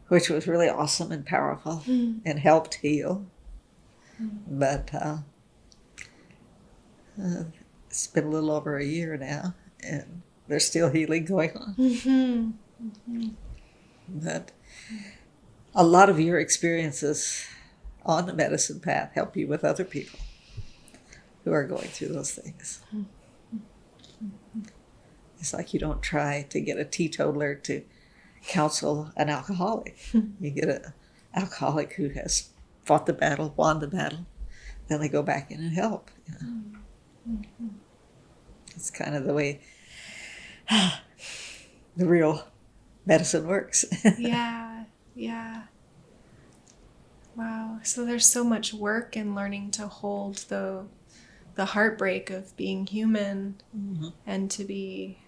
which was really awesome and powerful and helped heal. But it's been a little over a year now, and there's still healing going on. But a lot of your experiences on the medicine path help you with other people who are going through those things. It's like you don't try to get a teetotaler to counsel an alcoholic. You get an alcoholic who has fought the battle, won the battle, then they go back in and help. It's kind of the way the real medicine works. Yeah. Wow. So there's so much work in learning to hold the heartbreak of being human, and to be,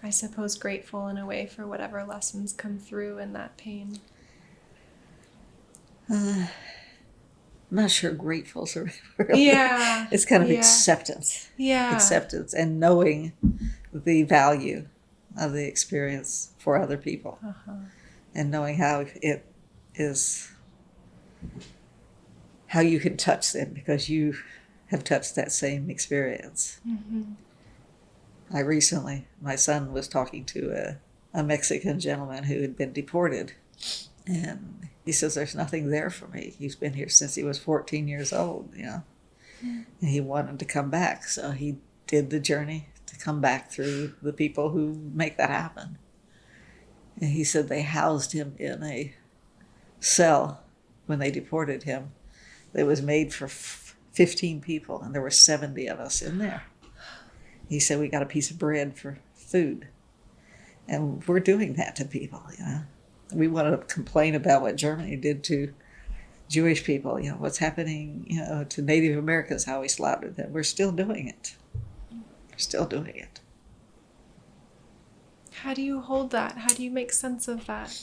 I suppose, grateful in a way for whatever lessons come through in that pain. I'm not sure grateful's a real Yeah. It's kind of acceptance. Yeah. Acceptance and knowing the value of the experience for other people. And knowing how it is, how you can touch them because you have touched that same experience. My son was talking to a Mexican gentleman who had been deported, and he says, there's nothing there for me. He's been here since he was 14 years old, and he wanted to come back. So he did the journey to come back through the people who make that happen. And he said they housed him in a cell when they deported him that was made for 15 people, and there were 70 of us in there. He said, we got a piece of bread for food. And we're doing that to people, you know. We want to complain about what Germany did to Jewish people, you know, what's happening, you know, to Native Americans, how we slaughtered them. We're still doing it. We're still doing it. How do you hold that? How do you make sense of that?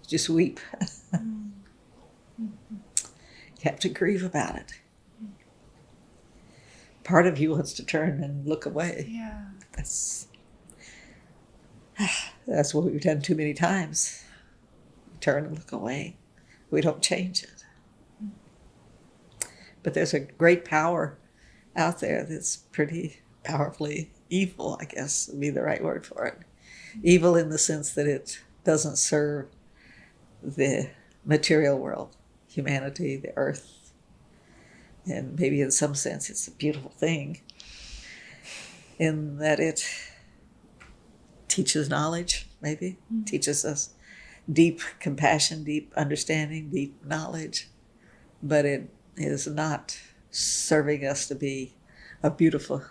Just weep. You have to grieve about it. Part of you wants to turn and look away. Yeah. That's what we've done too many times. Turn and look away. We don't change it. But there's a great power out there that's pretty powerfully evil, I guess would be the right word for it. Evil in the sense that it doesn't serve the material world, humanity, the earth. And maybe in some sense it's a beautiful thing in that it teaches knowledge, maybe, teaches us deep compassion, deep understanding, deep knowledge, but it is not serving us to be a beautiful,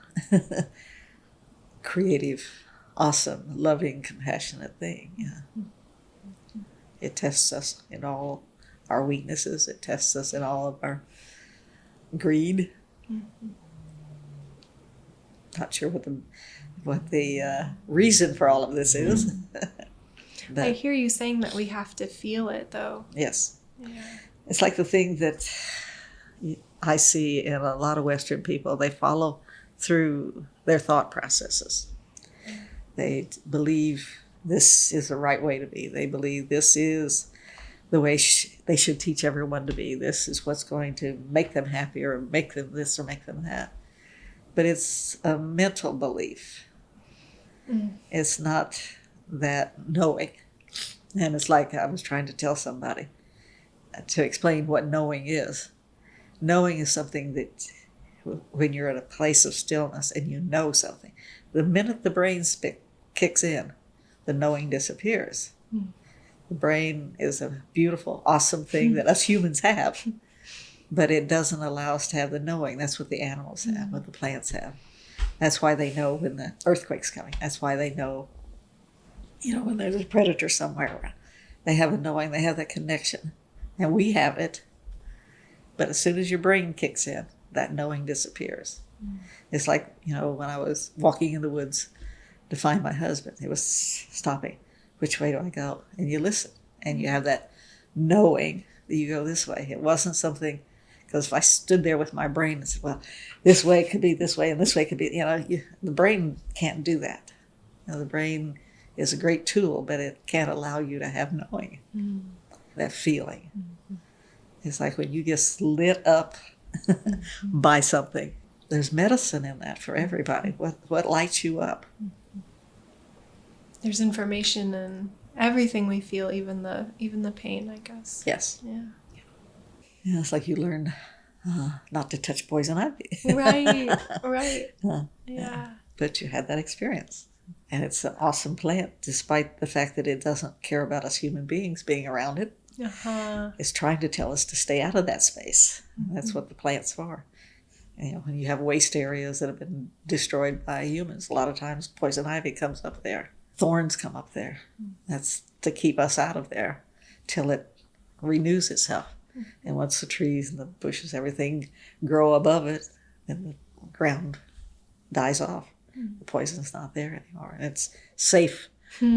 creative, awesome, loving, compassionate thing. Yeah. It tests us in all our weaknesses. It tests us in all of our greed. Not sure what the reason for all of this is. But, I hear you saying that we have to feel it, though. yes. Yeah. It's like the thing that I see in a lot of Western people. They follow through their thought processes. They believe this is the right way to be. They believe this is the way they should teach everyone to be. This is what's going to make them happy or make them this or make them that. But it's a mental belief. It's not that knowing. And it's like I was trying to tell somebody to explain what knowing is. Knowing is something that when you're at a place of stillness and you know something, the minute the brain kicks in, the knowing disappears. The brain is a beautiful, awesome thing that us humans have, but it doesn't allow us to have the knowing. That's what the animals have, what the plants have. That's why they know when the earthquake's coming. That's why they know, you know, when there's a predator somewhere around. They have a knowing, they have that connection. And we have it, but as soon as your brain kicks in, that knowing disappears. It's like, you know, when I was walking in the woods to find my husband, he was stopping. Which way do I go? And you listen, and you have that knowing that you go this way. It wasn't something, because if I stood there with my brain and said, well, this way could be this way, and this way could be, you know, the brain can't do that. You know, the brain is a great tool, but it can't allow you to have knowing, that feeling. It's like when you get lit up by something. There's medicine in that for everybody. What lights you up? There's information in everything we feel, even the pain, I guess. Yes. Yeah. Yeah, it's like you learn not to touch poison ivy. Right. Yeah. But you had that experience. And it's an awesome plant, despite the fact that it doesn't care about us human beings being around it. It's trying to tell us to stay out of that space. That's what the plant's for. And, you know, when you have waste areas that have been destroyed by humans, a lot of times poison ivy comes up there. Thorns come up there. That's to keep us out of there till it renews itself. And once the trees and the bushes, everything grow above it, and the ground dies off, the poison's not there anymore. And it's safe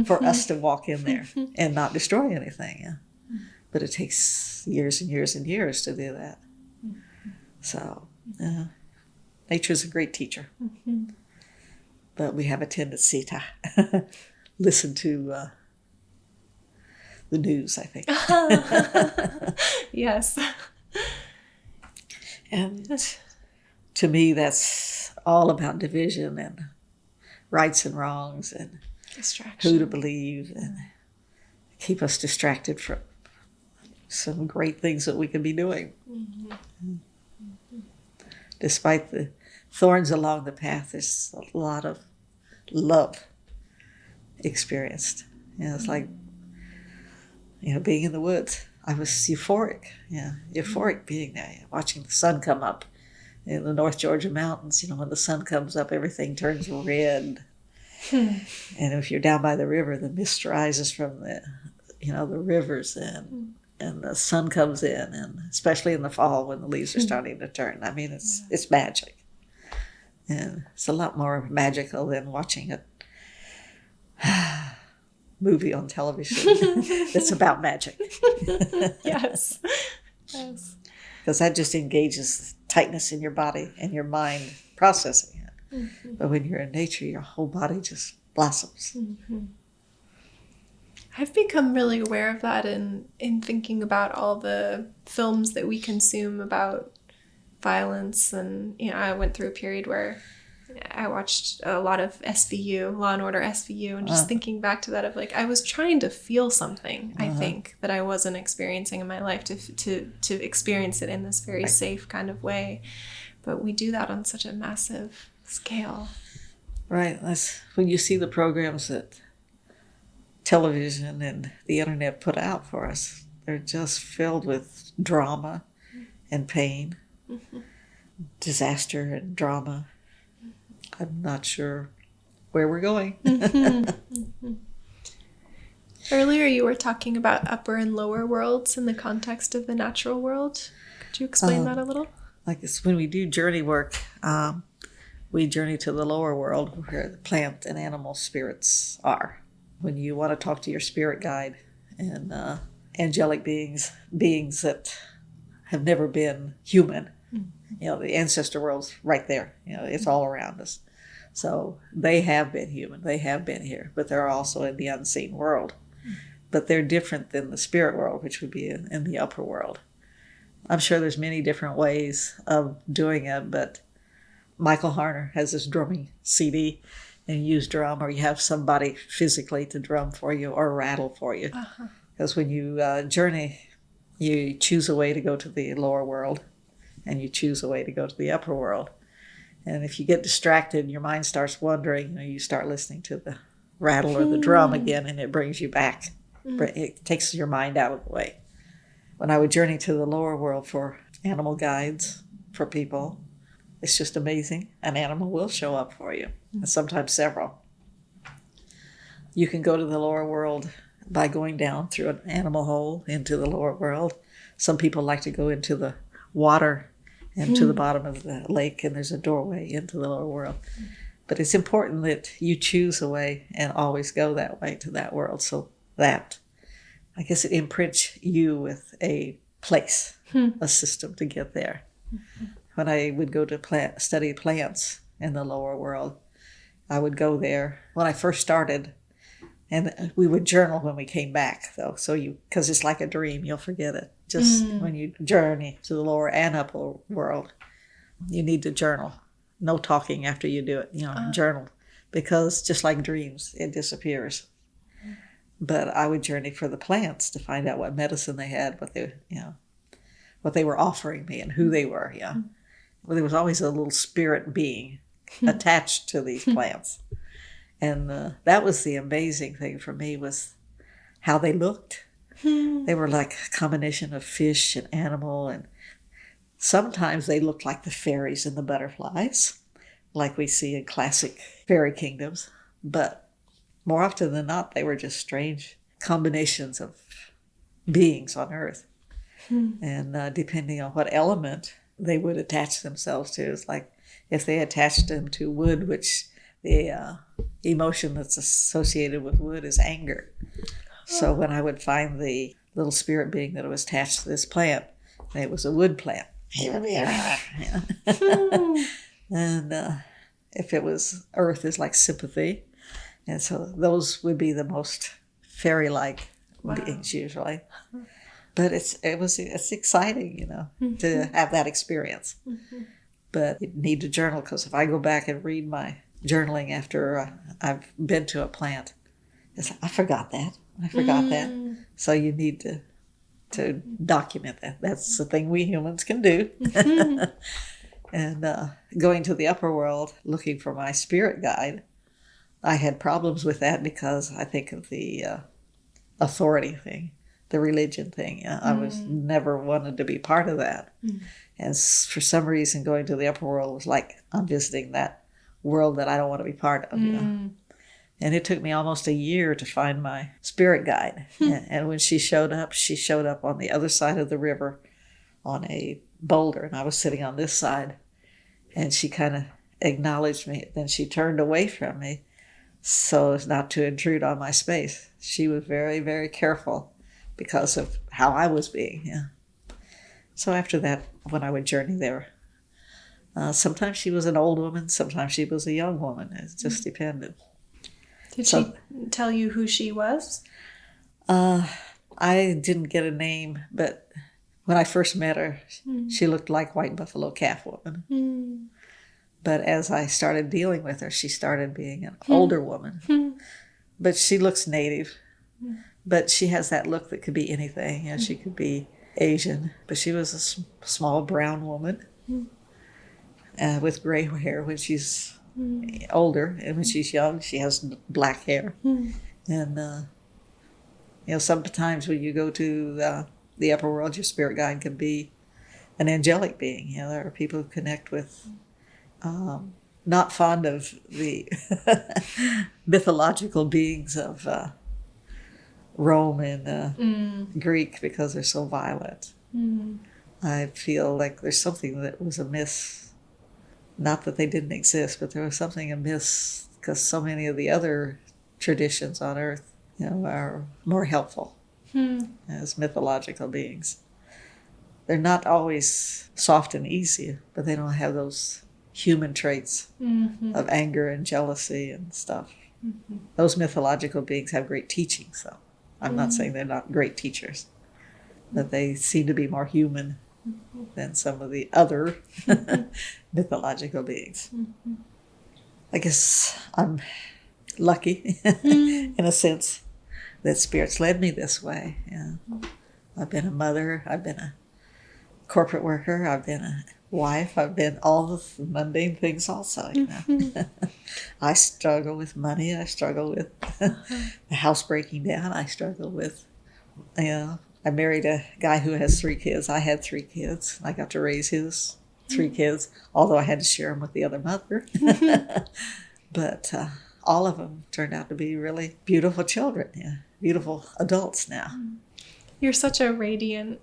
for us to walk in there and not destroy anything. Yeah. But it takes years and years and years to do that. So nature's a great teacher. But we have a tendency to listen to the news, I think. Yes. And to me, that's all about division and rights and wrongs and Distraction. who to believe and keep us distracted from some great things that we can be doing. Despite the thorns along the path, there's a lot of love experienced. You know, it's like, you know, being in the woods. I was euphoric, euphoric being there, watching the sun come up in the North Georgia mountains, when the sun comes up, everything turns red. And if you're down by the river, the mist rises from the rivers, and the sun comes in, and especially in the fall when the leaves are starting to turn. I mean, it's magic. And it's a lot more magical than watching a movie on television that's about magic. Yes. Yes. Because that just engages tightness in your body and your mind processing it. But when you're in nature, your whole body just blossoms. I've become really aware of that in thinking about all the films that we consume about violence. And, I went through a period where I watched a lot of SVU, Law and Order SVU, and just thinking back to that of like, I was trying to feel something, I think, that I wasn't experiencing in my life to experience it in this very safe kind of way. But we do that on such a massive scale. Right. That's when you see the programs that television and the internet put out for us. They're just filled with drama and pain, disaster and drama. I'm not sure where we're going. Earlier you were talking about upper and lower worlds in the context of the natural world. Could you explain that a little? Like when we do journey work, we journey to the lower world where the plant and animal spirits are. When you want to talk to your spirit guide and angelic beings that have never been human, the ancestor world's right there. It's all around us. So they have been human. They have been here, but they're also in the unseen world. But they're different than the spirit world, which would be in the upper world. I'm sure there's many different ways of doing it, but Michael Harner has this drumming CD, and you use drum, or you have somebody physically to drum for you or rattle for you. Because when you journey, you choose a way to go to the lower world, and you choose a way to go to the upper world. And if you get distracted and your mind starts wandering, you start listening to the rattle or the drum again, and it brings you back. It takes your mind out of the way. When I would journey to the lower world for animal guides for people, it's just amazing. An animal will show up for you, and sometimes several. You can go to the lower world by going down through an animal hole into the lower world. Some people like to go into the water and to the bottom of the lake, and there's a doorway into the lower world. But it's important that you choose a way and always go that way to that world, so that, I guess, it imprints you with a place, a system to get there. When I would go to study plants in the lower world, I would go there when I first started, and we would journal when we came back, though. So because it's like a dream, you'll forget it. Just when you journey to the lower and upper world, you need to journal. No talking after you do it, journal. Because just like dreams, it disappears. But I would journey for the plants to find out what medicine they had, what they were offering me and who they were, Well, there was always a little spirit being attached to these plants. And that was the amazing thing for me, was how they looked. They were like a combination of fish and animal, and sometimes they looked like the fairies and the butterflies, like we see in classic fairy kingdoms. But more often than not, they were just strange combinations of beings on Earth. And depending on what element they would attach themselves to, it's like if they attached them to wood, which the emotion that's associated with wood is anger. So when I would find the little spirit being that was attached to this plant, it was a wood plant. And if it was earth, is like sympathy. And so those would be the most fairy-like beings usually. But it's exciting, to have that experience. But you need to journal, because if I go back and read my journaling after I've been to a plant, it's like, I forgot that. So you need to document that. That's the thing we humans can do. And going to the upper world, looking for my spirit guide, I had problems with that because I think of the authority thing. the religion thing. I was never wanted to be part of that. And for some reason, going to the upper world was like I'm visiting that world that I don't want to be part of. And it took me almost a year to find my spirit guide. And when she showed up on the other side of the river on a boulder, and I was sitting on this side. And she kind of acknowledged me. Then she turned away from me so as not to intrude on my space. She was very, very careful because of how I was being. So after that, when I would journey there, sometimes she was an old woman, sometimes she was a young woman. It just depended. Did she tell you who she was? I didn't get a name, but when I first met her, she looked like White Buffalo Calf Woman. But as I started dealing with her, she started being an older woman. But she looks native. But she has that look that could be anything. She could be Asian, but she was a small brown woman with gray hair when she's older. And when she's young, she has black hair. And, sometimes when you go to the upper world, your spirit guide can be an angelic being. There are people who connect with, not fond of the mythological beings of Rome and Greek because they're so violent. I feel like there's something that was amiss. Not that they didn't exist, but there was something amiss because so many of the other traditions on Earth, are more helpful as mythological beings. They're not always soft and easy, but they don't have those human traits of anger and jealousy and stuff. Those mythological beings have great teachings, though. I'm not saying they're not great teachers, but they seem to be more human than some of the other mythological beings. I guess I'm lucky in a sense that spirits led me this way. I've been a mother, I've been a corporate worker, I've been a wife, I've been all the mundane things also. I struggle with money, I struggle with the house breaking down, I struggle with, I married a guy who has 3 kids. I had 3 kids. I got to raise his 3 kids, although I had to share them with the other mother. But all of them turned out to be really beautiful children, beautiful adults now. You're such a radiant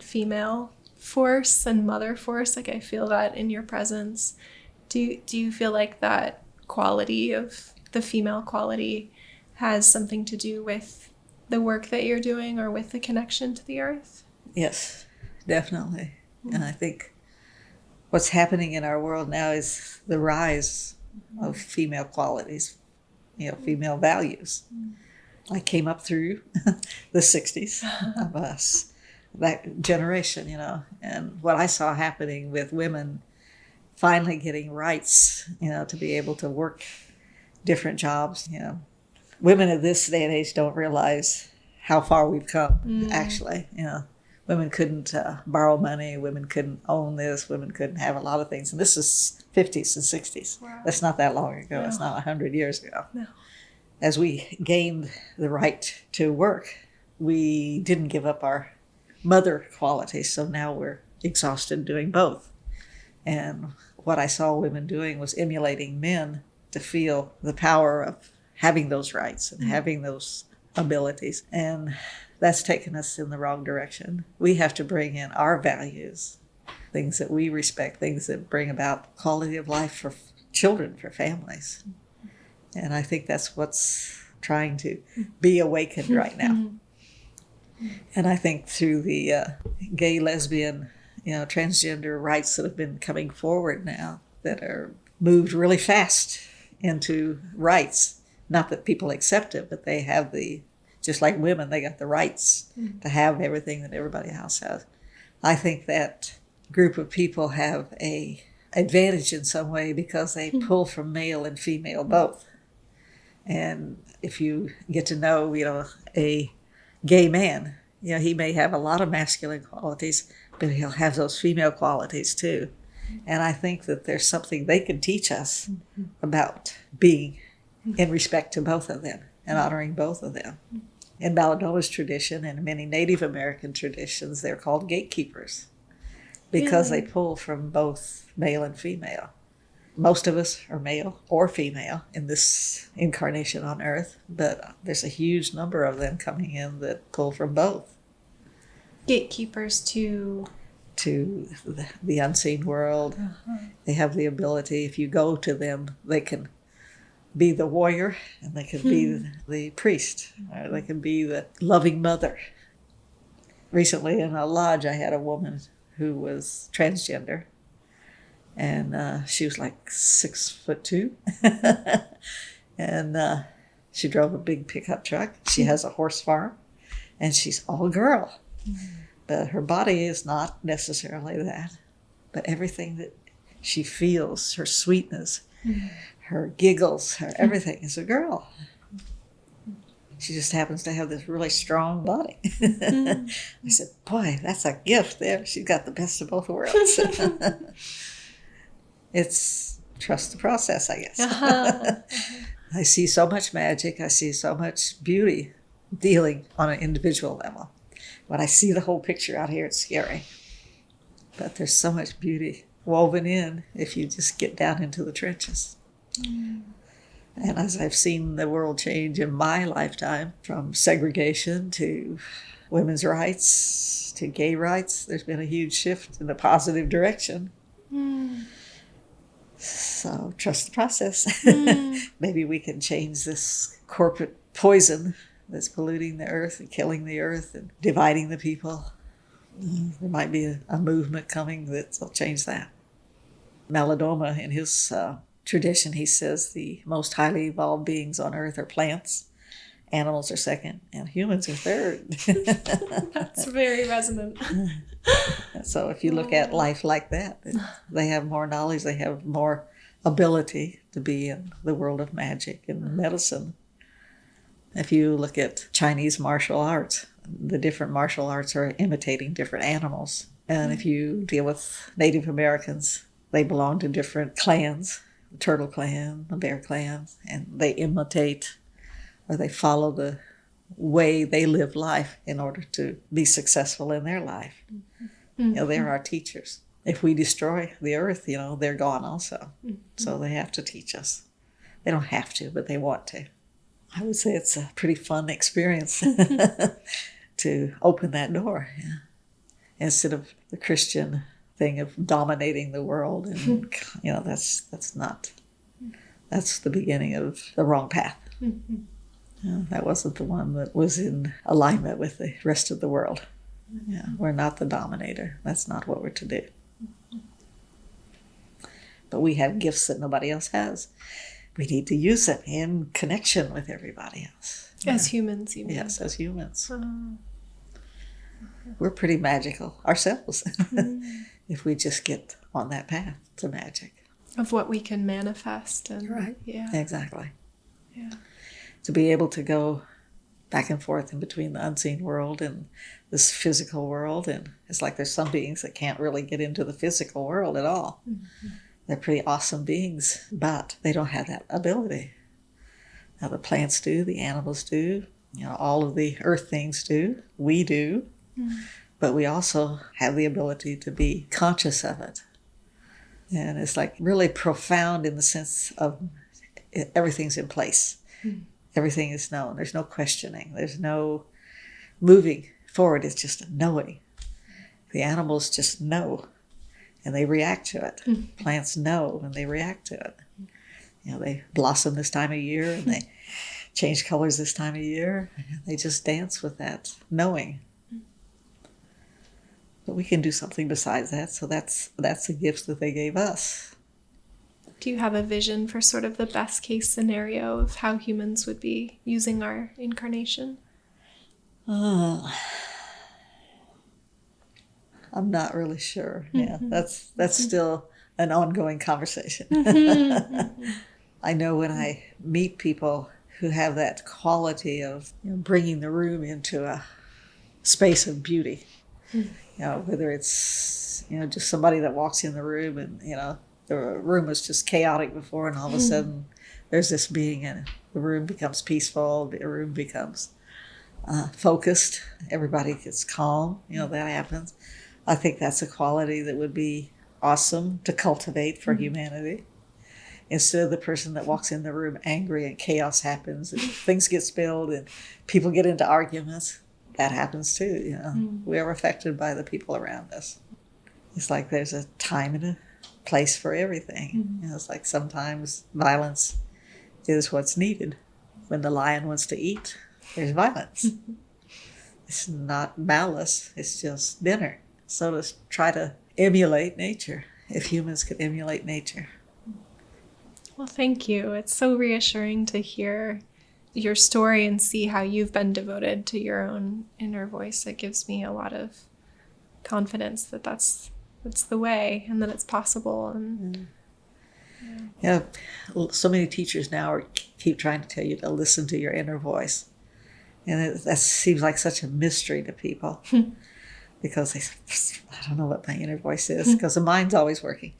female force and mother force. Like, I feel that in your presence. Do you feel like that quality of the female quality has something to do with the work that you're doing or with the connection to the earth? Yes, definitely. And I think what's happening in our world now is the rise of female qualities, female values. I came up through the 60s of us, that generation, and what I saw happening with women finally getting rights, to be able to work different jobs, Women of this day and age don't realize how far we've come, actually. Women couldn't borrow money, women couldn't own this, women couldn't have a lot of things. And this is 50s and 60s. Wow. That's not that long ago. No. It's not 100 years ago. No. As we gained the right to work, we didn't give up our mother qualities, so now we're exhausted doing both. And what I saw women doing was emulating men to feel the power of having those rights and having those abilities. And that's taken us in the wrong direction. We have to bring in our values, things that we respect, things that bring about quality of life for children, for families. And I think that's what's trying to be awakened right now. And I think through the gay, lesbian, transgender rights that have been coming forward now that are moved really fast into rights. Not that people accept it, but they have just like women, they got the rights to have everything that everybody else has. I think that group of people have a advantage in some way because they pull from male and female both. And if you get to know, a gay man, he may have a lot of masculine qualities, but he'll have those female qualities too. And I think that there's something they can teach us about being in respect to both of them and honoring both of them. In Maladoma's tradition and many Native American traditions, they're called gatekeepers because they pull from both male and female. Most of us are male or female in this incarnation on Earth, but there's a huge number of them coming in that pull from both. Gatekeepers to the unseen world. They have the ability, if you go to them, they can be the warrior and they can be the priest, or they can be the loving mother. Recently in a lodge, I had a woman who was transgender, and she was like 6'2", and she drove a big pickup truck. She has a horse farm, and she's all girl. But her body is not necessarily that. But everything that she feels, her sweetness, her giggles, her everything is a girl. She just happens to have this really strong body. I said, boy, that's a gift there. She's got the best of both worlds. It's trust the process, I guess. I see so much magic. I see so much beauty dealing on an individual level. When I see the whole picture out here, it's scary. But there's so much beauty woven in if you just get down into the trenches. And as I've seen the world change in my lifetime, from segregation to women's rights to gay rights, there's been a huge shift in the positive direction. So trust the process. Maybe we can change this corporate poison that's polluting the earth and killing the earth and dividing the people. There might be a movement coming that'll change that. Malidoma, in his tradition, he says the most highly evolved beings on earth are plants, animals are second, and humans are third. That's very resonant. So if you look at life like that, they have more knowledge, they have more ability to be in the world of magic and medicine. If you look at Chinese martial arts, the different martial arts are imitating different animals. And if you deal with Native Americans, they belong to different clans, the turtle clan, the bear clan, and they imitate or they follow the way they live life in order to be successful in their life. They're our teachers. If we destroy the earth, they're gone also. So they have to teach us. They don't have to, but they want to. I would say it's a pretty fun experience to open that door, instead of the Christian thing of dominating the world, and that's the beginning of the wrong path. That wasn't the one that was in alignment with the rest of the world. We're not the dominator. That's not what we're to do. But we have gifts that nobody else has. We need to use them in connection with everybody else. As humans, you mean? Yes, as humans. We're pretty magical ourselves if we just get on that path to magic. Of what we can manifest. Right. Yeah. Exactly. Yeah. To be able to go back and forth in between the unseen world and this physical world. And it's like there's some beings that can't really get into the physical world at all. They're pretty awesome beings, but they don't have that ability. Now the plants do, the animals do, all of the earth things do, we do, but we also have the ability to be conscious of it. And it's like really profound in the sense of everything's in place. Everything is known. There's no questioning. There's no moving forward. It's just a knowing. The animals just know. And they react to it. Plants know and they react to it. They blossom this time of year and they change colors this time of year. They just dance with that knowing. But we can do something besides that, so that's the gift that they gave us. Do you have a vision for sort of the best case scenario of how humans would be using our incarnation? I'm not really sure. That's still an ongoing conversation. I know when I meet people who have that quality of bringing the room into a space of beauty, whether it's just somebody that walks in the room and the room was just chaotic before, and all of a sudden there's this being, and the room becomes peaceful. The room becomes focused. Everybody gets calm. That happens. I think that's a quality that would be awesome to cultivate for humanity. Instead of the person that walks in the room angry and chaos happens and things get spilled and people get into arguments. That happens too. We are affected by the people around us. It's like there's a time and a place for everything. It's like sometimes violence is what's needed. When the lion wants to eat, there's violence. It's not malice, it's just dinner. So to try to emulate nature, if humans could emulate nature. Well, thank you. It's so reassuring to hear your story and see how you've been devoted to your own inner voice. It gives me a lot of confidence that that's the way and that it's possible. And so many teachers now keep trying to tell you to listen to your inner voice. And that seems like such a mystery to people because they say, I don't know what my inner voice is, because the mind's always working.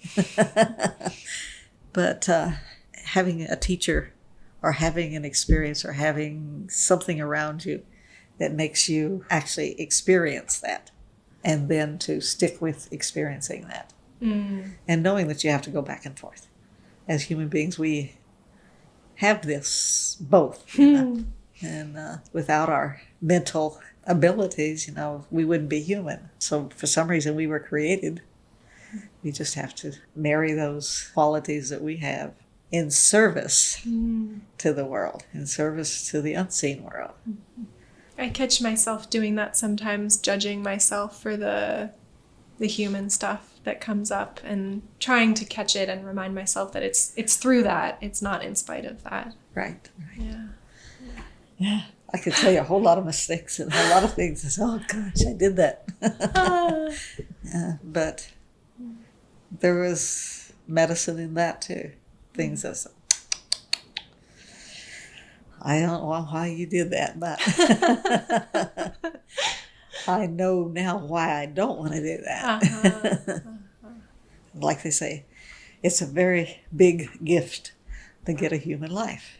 But having a teacher or having an experience or having something around you that makes you actually experience that, and then to stick with experiencing that. And knowing that you have to go back and forth. As human beings, we have this both. And without our mental abilities, we wouldn't be human. So for some reason we were created. We just have to marry those qualities that we have in service to the world, in service to the unseen world. I catch myself doing that sometimes, judging myself for the human stuff that comes up and trying to catch it and remind myself that it's through that. It's not in spite of that. Right. Yeah. I could tell you a whole lot of mistakes and a lot of things. I say, oh gosh, I did that. But there was medicine in that too. Things that I don't know why you did that, but I know now why I don't want to do that. Like they say, it's a very big gift to get a human life.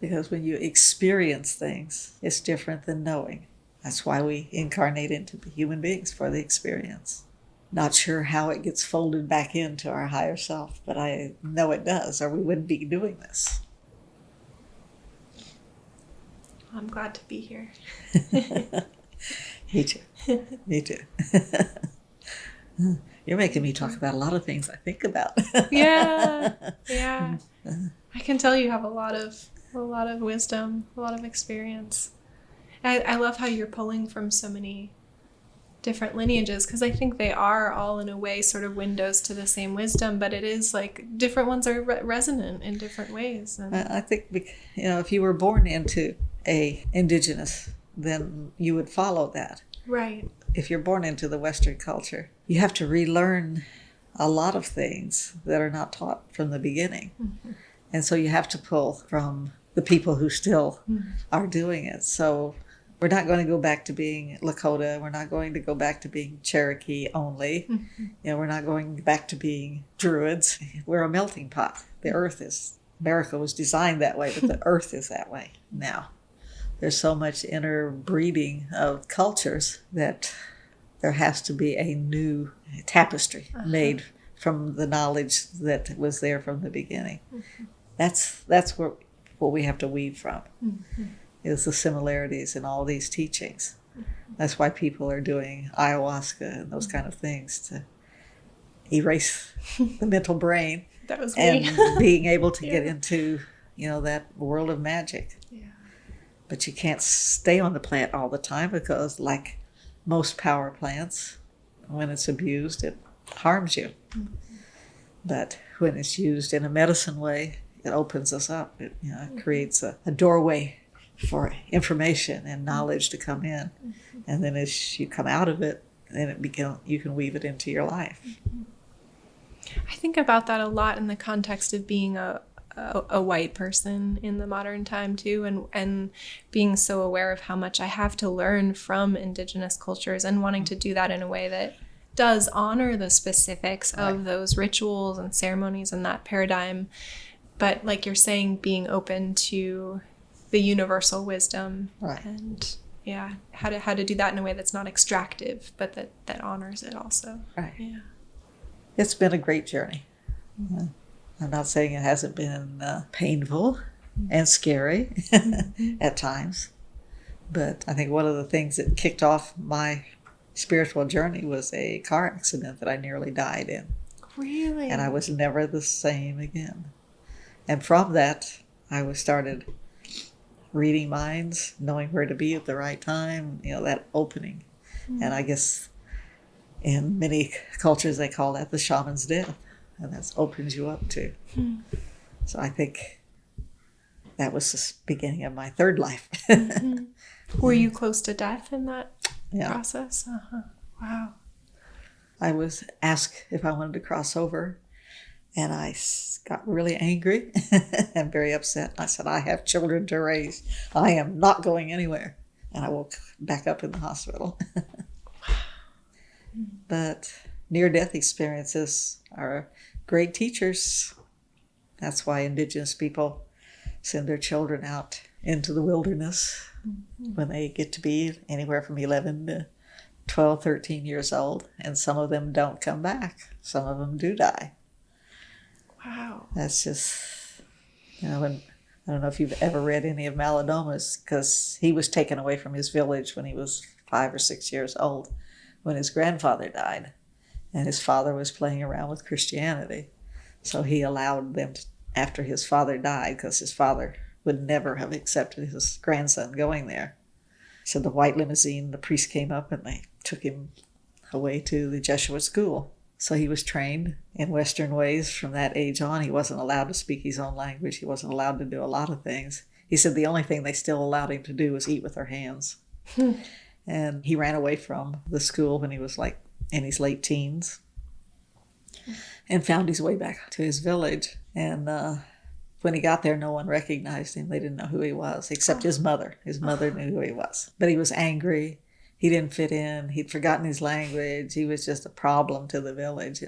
Because when you experience things, it's different than knowing. That's why we incarnate into human beings, for the experience. Not sure how it gets folded back into our higher self, but I know it does, or we wouldn't be doing this. I'm glad to be here. Me too. Me too. You're making me talk about a lot of things I think about. Yeah. I can tell you have a lot of wisdom, a lot of experience. I love how you're pulling from so many different lineages, because I think they are all in a way sort of windows to the same wisdom, but it is like different ones are resonant in different ways. And I think, if you were born into a indigenous, then you would follow that. Right. If you're born into the Western culture, you have to relearn a lot of things that are not taught from the beginning. And so you have to pull from the people who still are doing it. So we're not going to go back to being Lakota. We're not going to go back to being Cherokee only. We're not going back to being Druids. We're a melting pot. The earth is, America was designed that way, but the earth is that way now. There's so much interbreeding of cultures that there has to be a new tapestry made from the knowledge that was there from the beginning. That's what we have to weave from, is the similarities in all these teachings. That's why people are doing ayahuasca and those kind of things, to erase the mental brain. That was me. And being able to get into, that world of magic. Yeah. But you can't stay on the plant all the time, because like most power plants, when it's abused, it harms you. But when it's used in a medicine way, it opens us up. It creates a doorway for information and knowledge to come in. And then as you come out of it, then you can weave it into your life. I think about that a lot in the context of being a white person in the modern time too, and being so aware of how much I have to learn from indigenous cultures, and wanting to do that in a way that does honor the specifics of those rituals and ceremonies and that paradigm. But like you're saying, being open to the universal wisdom. Right. And Yeah, how to do that in a way that's not extractive, but that honors it also. Right. Yeah. It's been a great journey. I'm not saying it hasn't been painful and scary at times, but I think one of the things that kicked off my spiritual journey was a car accident that I nearly died in. Really? And I was never the same again. And from that, I started reading minds, knowing where to be at the right time, that opening. And I guess in many cultures they call that the shaman's death, and that opens you up to. So I think that was the beginning of my third life. Were you close to death in that Yeah. process? Wow. I was asked if I wanted to cross over, and I got really angry and very upset. I said, I have children to raise. I am not going anywhere. And I woke back up in the hospital. But near-death experiences are great teachers. That's why Indigenous people send their children out into the wilderness when they get to be anywhere from 11 to 12, 13 years old. And some of them don't come back. Some of them do die. Wow. That's just, when, I don't know if you've ever read any of Maladoma's, because he was taken away from his village when he was 5 or 6 years old, when his grandfather died. And his father was playing around with Christianity. So he allowed them to, after his father died, because his father would never have accepted his grandson going there. So the white limousine, the priest came up and they took him away to the Jesuit school. So he was trained in Western ways from that age on. He wasn't allowed to speak his own language. He wasn't allowed to do a lot of things. He said the only thing they still allowed him to do was eat with their hands. And he ran away from the school when he was like in his late teens and found his way back to his village. And when he got there, no one recognized him. They didn't know who he was, except his mother. His mother knew who he was. But he was angry. He didn't fit in. He'd forgotten his language. He was just a problem to the village,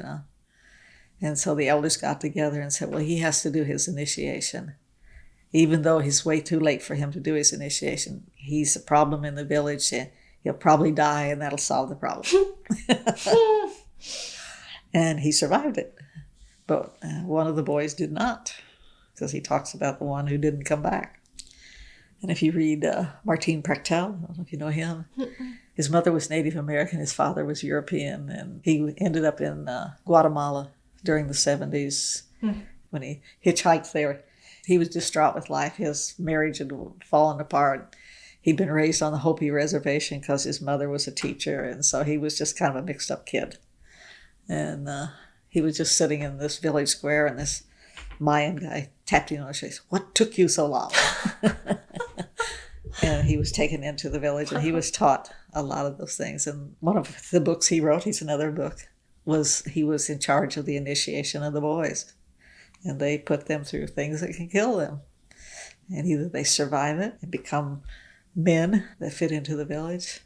And so the elders got together and said, well, he has to do his initiation. Even though it's way too late for him to do his initiation, he's a problem in the village. And he'll probably die, and that'll solve the problem. And he survived it. But one of the boys did not, because he talks about the one who didn't come back. And if you read Martin Prechtel, I don't know if you know him, his mother was Native American, his father was European, and he ended up in Guatemala during the 70s when he hitchhiked there. He was distraught with life. His marriage had fallen apart. He'd been raised on the Hopi reservation because his mother was a teacher, and so he was just kind of a mixed-up kid. And he was just sitting in this village square, and this Mayan guy tapped him on the shoulder. What took you so long? And he was taken into the village, and he was taught a lot of those things. And one of the books he wrote, he's another book, was he was in charge of the initiation of the boys. And they put them through things that can kill them. And either they survive it and become men that fit into the village,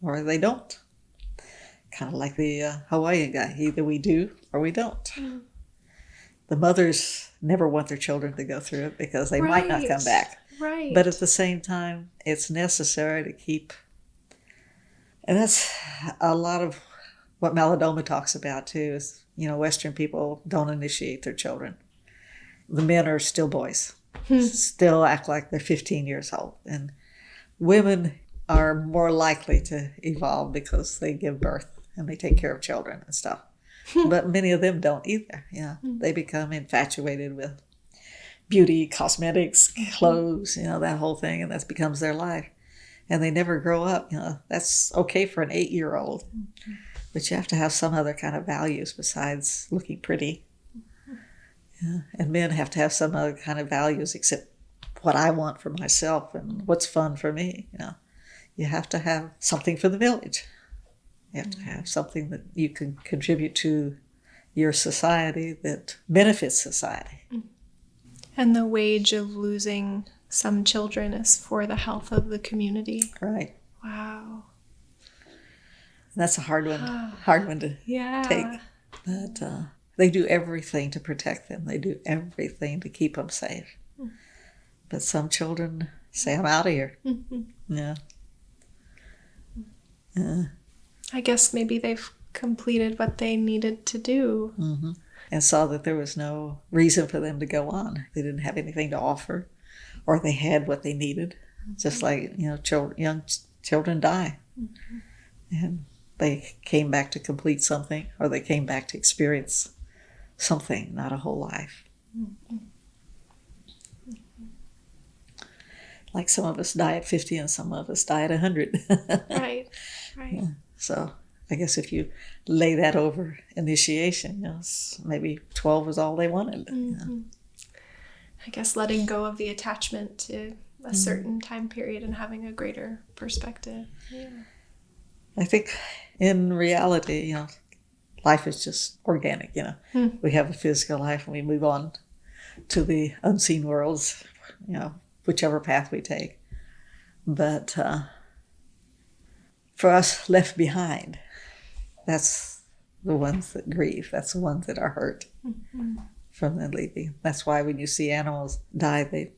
or they don't. Kind of like the Hawaiian guy. Either we do or we don't. The mothers never want their children to go through it because they might not come back. Right. But at the same time, it's necessary to keep. And that's a lot of what Malidoma talks about too, is, Western people don't initiate their children. The men are still boys, still act like they're 15 years old. And women are more likely to evolve because they give birth and they take care of children and stuff. But many of them don't either. They become infatuated with beauty, cosmetics, clothes, that whole thing, and that becomes their life. And they never grow up. That's okay for an 8-year-old, but you have to have some other kind of values besides looking pretty. And men have to have some other kind of values except what I want for myself and what's fun for me. You have to have something for the village. You have to have something that you can contribute to your society that benefits society. And the wage of losing some children is for the health of the community. Right. Wow. And that's a hard one to take. But they do everything to protect them. They do everything to keep them safe. But some children say, I'm out of here. Yeah. I guess maybe they've completed what they needed to do. Mm-hmm. And saw that there was no reason for them to go on. They didn't have anything to offer, or they had what they needed. Just like, young children die. Mm-hmm. And they came back to complete something, or they came back to experience something, not a whole life. Mm-hmm. Like some of us die at 50 and some of us die at 100. Right. Yeah. So I guess if you lay that over initiation, maybe 12 was all they wanted. Mm-hmm. I guess letting go of the attachment to a certain time period and having a greater perspective. Yeah. I think in reality, life is just organic, We have a physical life and we move on to the unseen worlds, whichever path we take. But for us left behind, that's the ones that grieve. That's the ones that are hurt from them leaving. That's why when you see animals die, they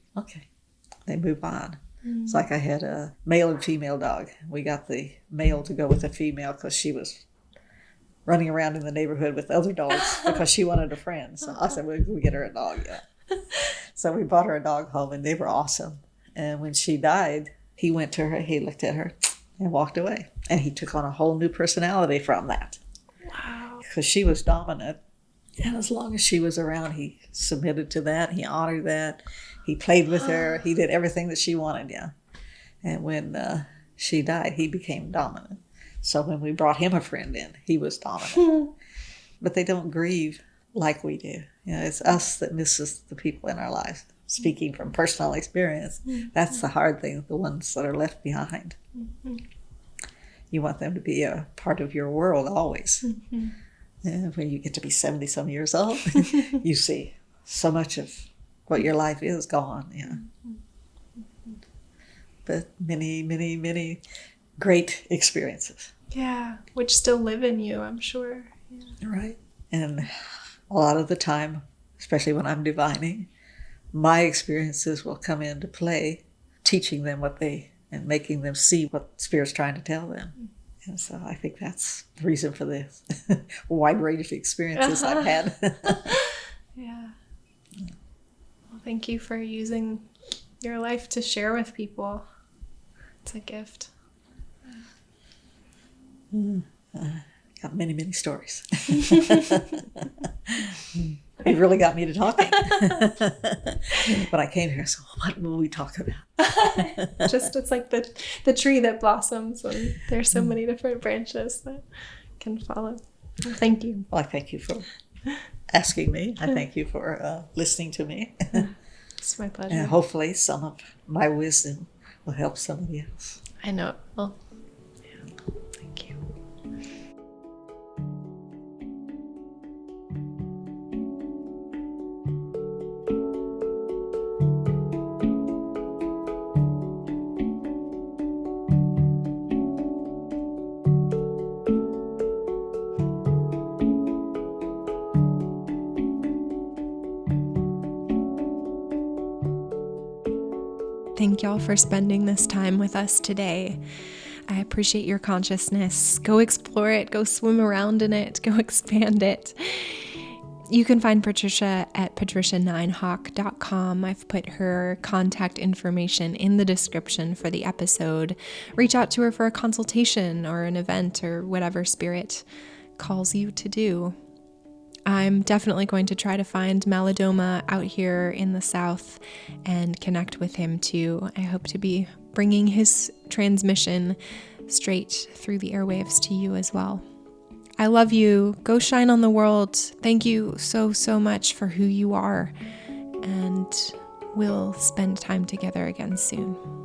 move on. It's like I had a male and female dog. We got the male to go with the female because she was running around in the neighborhood with other dogs because she wanted a friend. So I said, we'll get her a dog. Yeah. So we bought her a dog home, and they were awesome. And when she died, he went to her, he looked at her, and walked away. And he took on a whole new personality from that. Wow. Because she was dominant. And as long as she was around, he submitted to that. He honored that. He played with her. He did everything that she wanted, yeah. And when she died, he became dominant. So when we brought him a friend in, he was dominant. But they don't grieve like we do. It's us that misses the people in our lives. Speaking from personal experience, that's the hard thing, the ones that are left behind. You want them to be a part of your world always. And when you get to be 70-some years old, you see so much of what your life is gone. Yeah. But many, many, many great experiences. Yeah, which still live in you, I'm sure. Yeah. Right. And a lot of the time, especially when I'm divining, my experiences will come into play, teaching them and making them see what Spirit's trying to tell them. And so I think that's the reason for this wide range of experiences I've had. Yeah. Well, thank you for using your life to share with people. It's a gift. Got many, many stories. It really got me to talking. When I came here, so what will we talk about? It's like the tree that blossoms, and there's so many different branches that can follow. Well, thank you. Well, I thank you for asking me. I thank you for listening to me. It's my pleasure. And hopefully some of my wisdom will help somebody else. I know it will. Yeah. Thank you. Thank y'all for spending this time with us today. I appreciate your consciousness. Go explore it. Go swim around in it. Go expand it. You can find Patricia at patricia9hawk.com. I've put her contact information in the description for the episode. Reach out to her for a consultation or an event or whatever Spirit calls you to do. I'm definitely going to try to find Malidoma out here in the South and connect with him too. I hope to be bringing his transmission straight through the airwaves to you as well. I love you. Go shine on the world. Thank you so, so much for who you are. And we'll spend time together again soon.